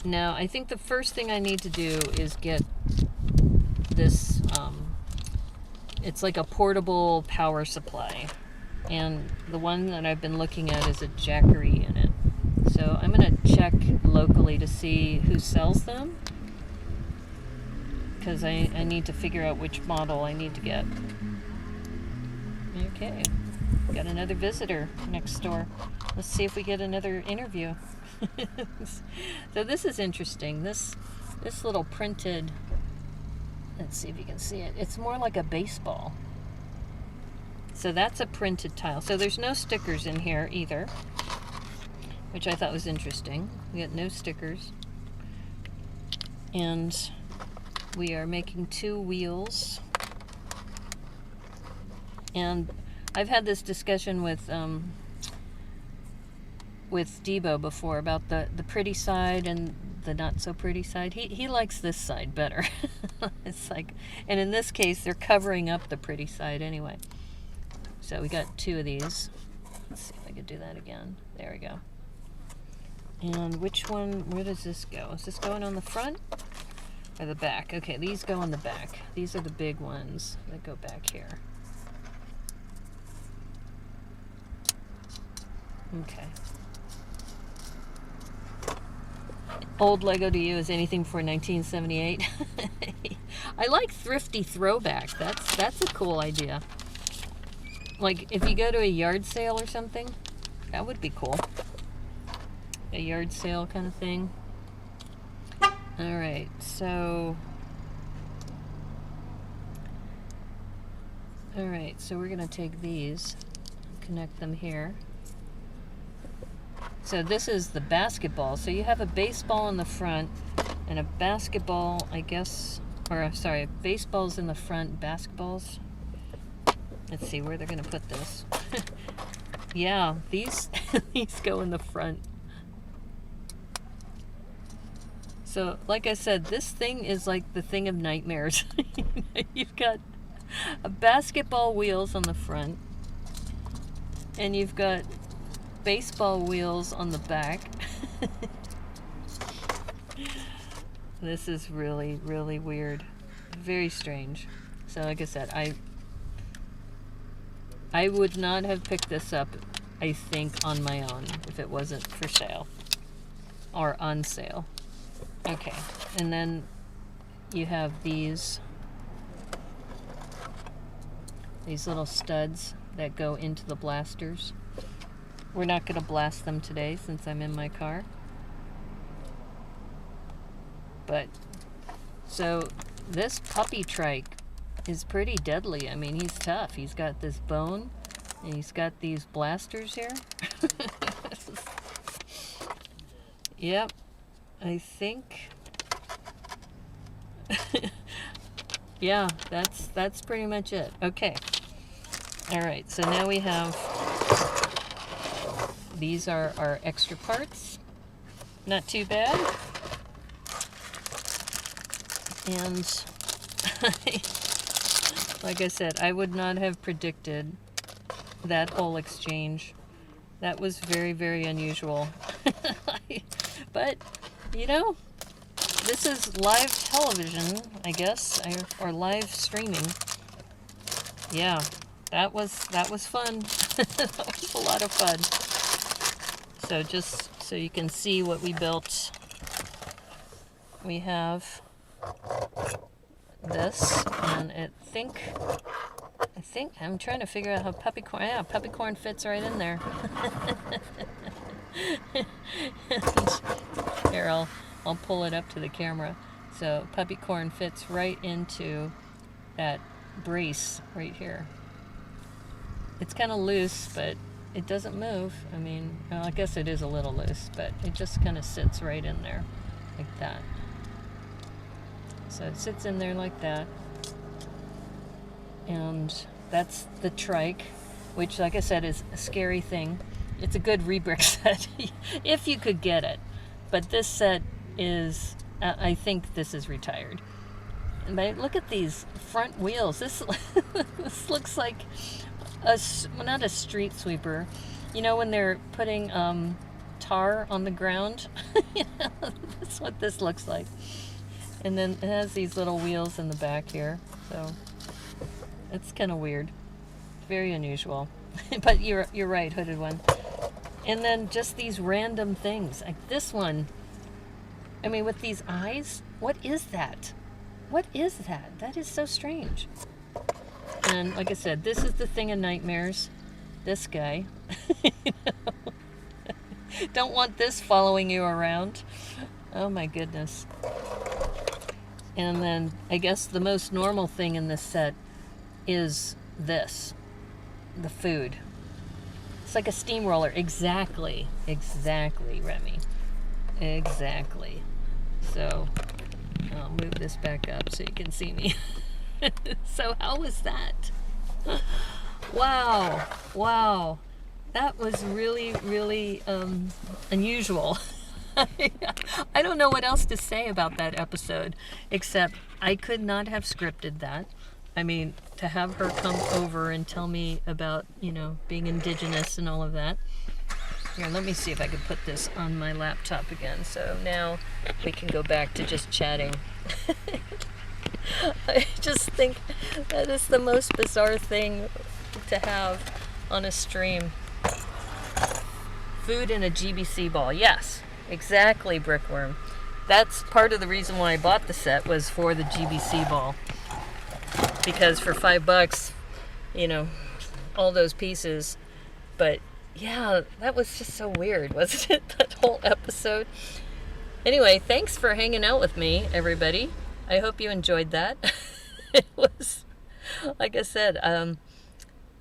Now, I think the first thing I need to do is get this, it's like a portable power supply. And the one that I've been looking at is a Jackery unit. So I'm going to check locally to see who sells them, because I need to figure out which model I need to get. Okay, got another visitor next door. Let's see if we get another interview. So this is interesting. This little printed, let's see if you can see it. It's more like a baseball. So that's a printed tile. So there's no stickers in here either, which I thought was interesting. We got no stickers. And we are making 2 wheels. And I've had this discussion with Debo before about the pretty side and the not so pretty side. He likes this side better. It's like, and in this case, they're covering up the pretty side anyway. So we got 2 of these. Let's see if I could do that again. There we go. And which one, where does this go? Is this going on the front or the back? Okay, these go on the back. These are the big ones that go back here. Okay. Old Lego to you is anything before 1978. I like thrifty throwback. That's a cool idea. Like if you go to a yard sale or something, that would be cool. A yard sale kind of thing. Alright, so we're gonna take these, connect them here. So this is the basketball. So you have a baseball in the front and a basketball, I guess, or sorry, baseball's in the front, basketballs. Let's see where they're gonna put this. Yeah, these these go in the front. So, like I said, this thing is like the thing of nightmares. You've got a basketball wheels on the front, and you've got baseball wheels on the back. This is really, really weird. Very strange. So, like I said, I would not have picked this up, I think, on my own if it wasn't for sale or on sale. Okay, and then you have these little studs that go into the blasters. We're not going to blast them today since I'm in my car. But, so this puppy trike is pretty deadly. I mean, he's tough. He's got this bone, and he's got these blasters here. Yep. I think, yeah, that's pretty much it. Okay. All right, so now we have, these are our extra parts. Not too bad. And like I said, I would not have predicted that whole exchange. That was very, very unusual. But, you know, this is live television, I guess, or live streaming. Yeah, that was fun. That was a lot of fun. So just so you can see what we built, we have this, and I think I'm trying to figure out how Puppycorn fits right in there. And here, I'll pull it up to the camera. So Puppycorn fits right into that brace right here. It's kind of loose, but it doesn't move. I mean, well, I guess it is a little loose, but it just kind of sits right in there like that. So it sits in there like that. And that's the trike, which, like I said, is a scary thing. It's a good rebrick set if you could get it. But this set is, I think this is retired. But look at these front wheels. This this looks like not a street sweeper. You know when they're putting tar on the ground? That's what this looks like. And then it has these little wheels in the back here. So it's kind of weird. Very unusual. But you're right, hooded one. And then just these random things. Like this one, I mean, with these eyes, what is that? What is that? That is so strange. And like I said, this is the thing of nightmares. This guy. You know? Don't want this following you around. Oh my goodness. And then I guess the most normal thing in this set is this. The food. It's like a steamroller. Exactly, Remy. Exactly. So I'll move this back up so you can see me. So how was that? Wow. That was really, really unusual. I don't know what else to say about that episode, except I could not have scripted that. I mean, to have her come over and tell me about, you know, being Indigenous and all of that. Here, let me see if I can put this on my laptop again. So now we can go back to just chatting. I just think that is the most bizarre thing to have on a stream. Food in a GBC ball. Yes, exactly, Brickworm. That's part of the reason why I bought the set, was for the GBC ball. Because for $5, you know, all those pieces. But yeah, that was just so weird, wasn't it? That whole episode. Anyway, thanks for hanging out with me, everybody. I hope you enjoyed that. It was, like I said,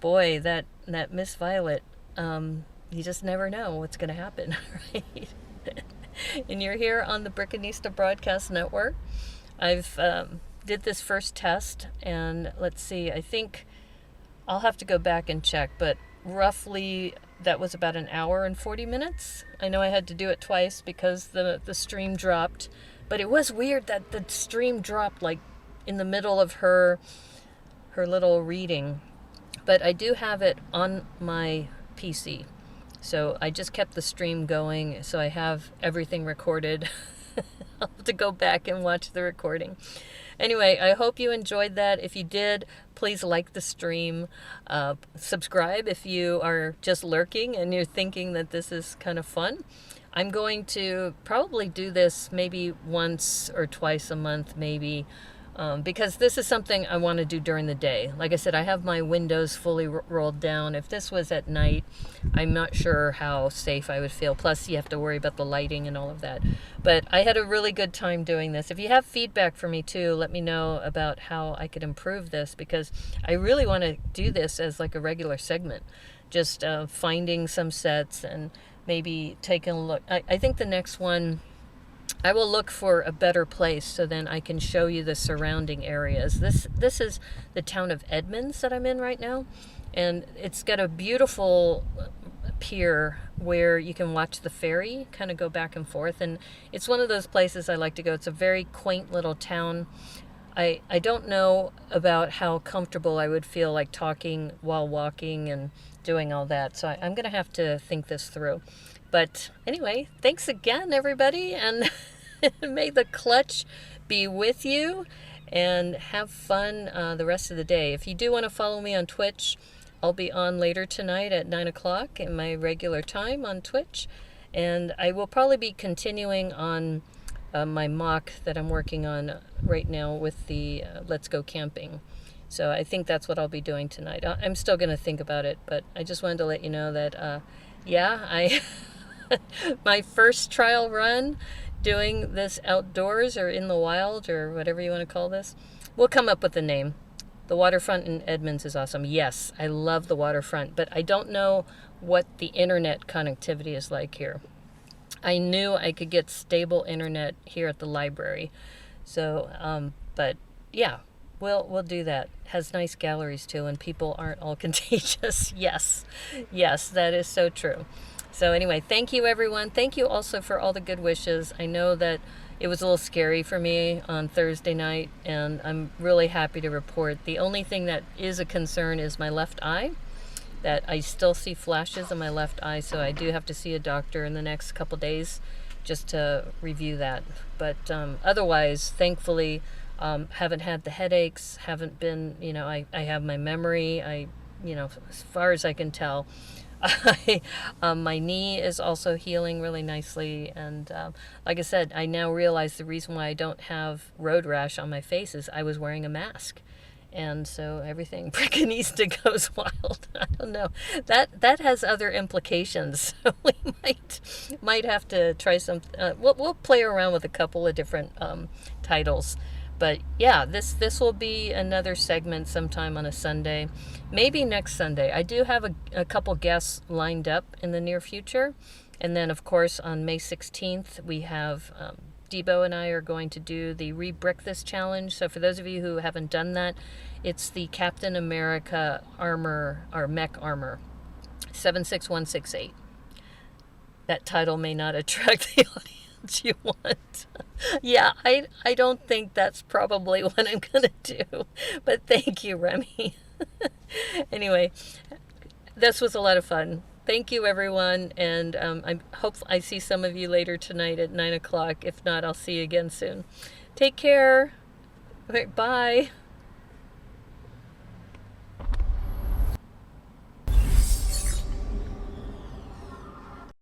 boy, that Miss Violet, you just never know what's going to happen, right? And you're here on the Brickanista Broadcast Network. I've did this first test, and let's see, I think I'll have to go back and check, but roughly that was about an hour and 40 minutes. I know I had to do it twice because the stream dropped, but it was weird that the stream dropped like in the middle of her little reading. But I do have it on my PC, so I just kept the stream going, so I have everything recorded. I'll have to go back and watch the recording. Anyway, I hope you enjoyed that. If you did, please like the stream. Subscribe if you are just lurking and you're thinking that this is kind of fun. I'm going to probably do this maybe once or twice a month, maybe, because this is something I want to do during the day. Like I said, I have my windows fully rolled down. If this was at night, I'm not sure how safe I would feel. Plus, you have to worry about the lighting and all of that. But I had a really good time doing this. If you have feedback for me too, let me know about how I could improve this, because I really want to do this as like a regular segment. Just finding some sets and maybe taking a look. I think the next one, I will look for a better place so then I can show you the surrounding areas. This is the town of Edmonds that I'm in right now, and it's got a beautiful pier where you can watch the ferry kind of go back and forth, and it's one of those places I like to go. It's a very quaint little town. I don't know about how comfortable I would feel like talking while walking and doing all that, so I'm going to have to think this through. But anyway, thanks again, everybody, and may the clutch be with you, and have fun the rest of the day. If you do want to follow me on Twitch, I'll be on later tonight at 9 o'clock in my regular time on Twitch, and I will probably be continuing on my mock that I'm working on right now with the Let's Go Camping. So I think that's what I'll be doing tonight. I'm still going to think about it, but I just wanted to let you know that, yeah, I my first trial run doing this outdoors or in the wild or whatever you want to call this. We'll come up with a name. The waterfront in Edmonds is awesome. Yes, I love the waterfront, but I don't know what the internet connectivity is like here. I knew I could get stable internet here at the library. So, but yeah, we'll do that. Has nice galleries too, and people aren't all contagious. Yes, that is so true. So anyway, thank you everyone. Thank you also for all the good wishes. I know that it was a little scary for me on Thursday night, and I'm really happy to report the only thing that is a concern is my left eye. That I still see flashes in my left eye, so I do have to see a doctor in the next couple days just to review that. But otherwise, thankfully, haven't had the headaches, haven't been, I have my memory, as far as I can tell. My knee is also healing really nicely, and like I said, I now realize the reason why I don't have road rash on my face is I was wearing a mask. And so everything Brickanista goes wild. I don't know. That has other implications. So we might have to try some. We'll play around with a couple of different titles. But yeah, this will be another segment sometime on a Sunday, maybe next Sunday. I do have a couple guests lined up in the near future, and then of course on May 16th we have. Debo and I are going to do the Re-Brick This challenge. So for those of you who haven't done that, it's the Captain America armor, or mech armor, 76168. That title may not attract the audience you want. Yeah, I don't think that's probably what I'm going to do. But thank you, Remy. Anyway, this was a lot of fun. Thank you, everyone, and I hope I see some of you later tonight at 9 o'clock. If not, I'll see you again soon. Take care. All right, bye.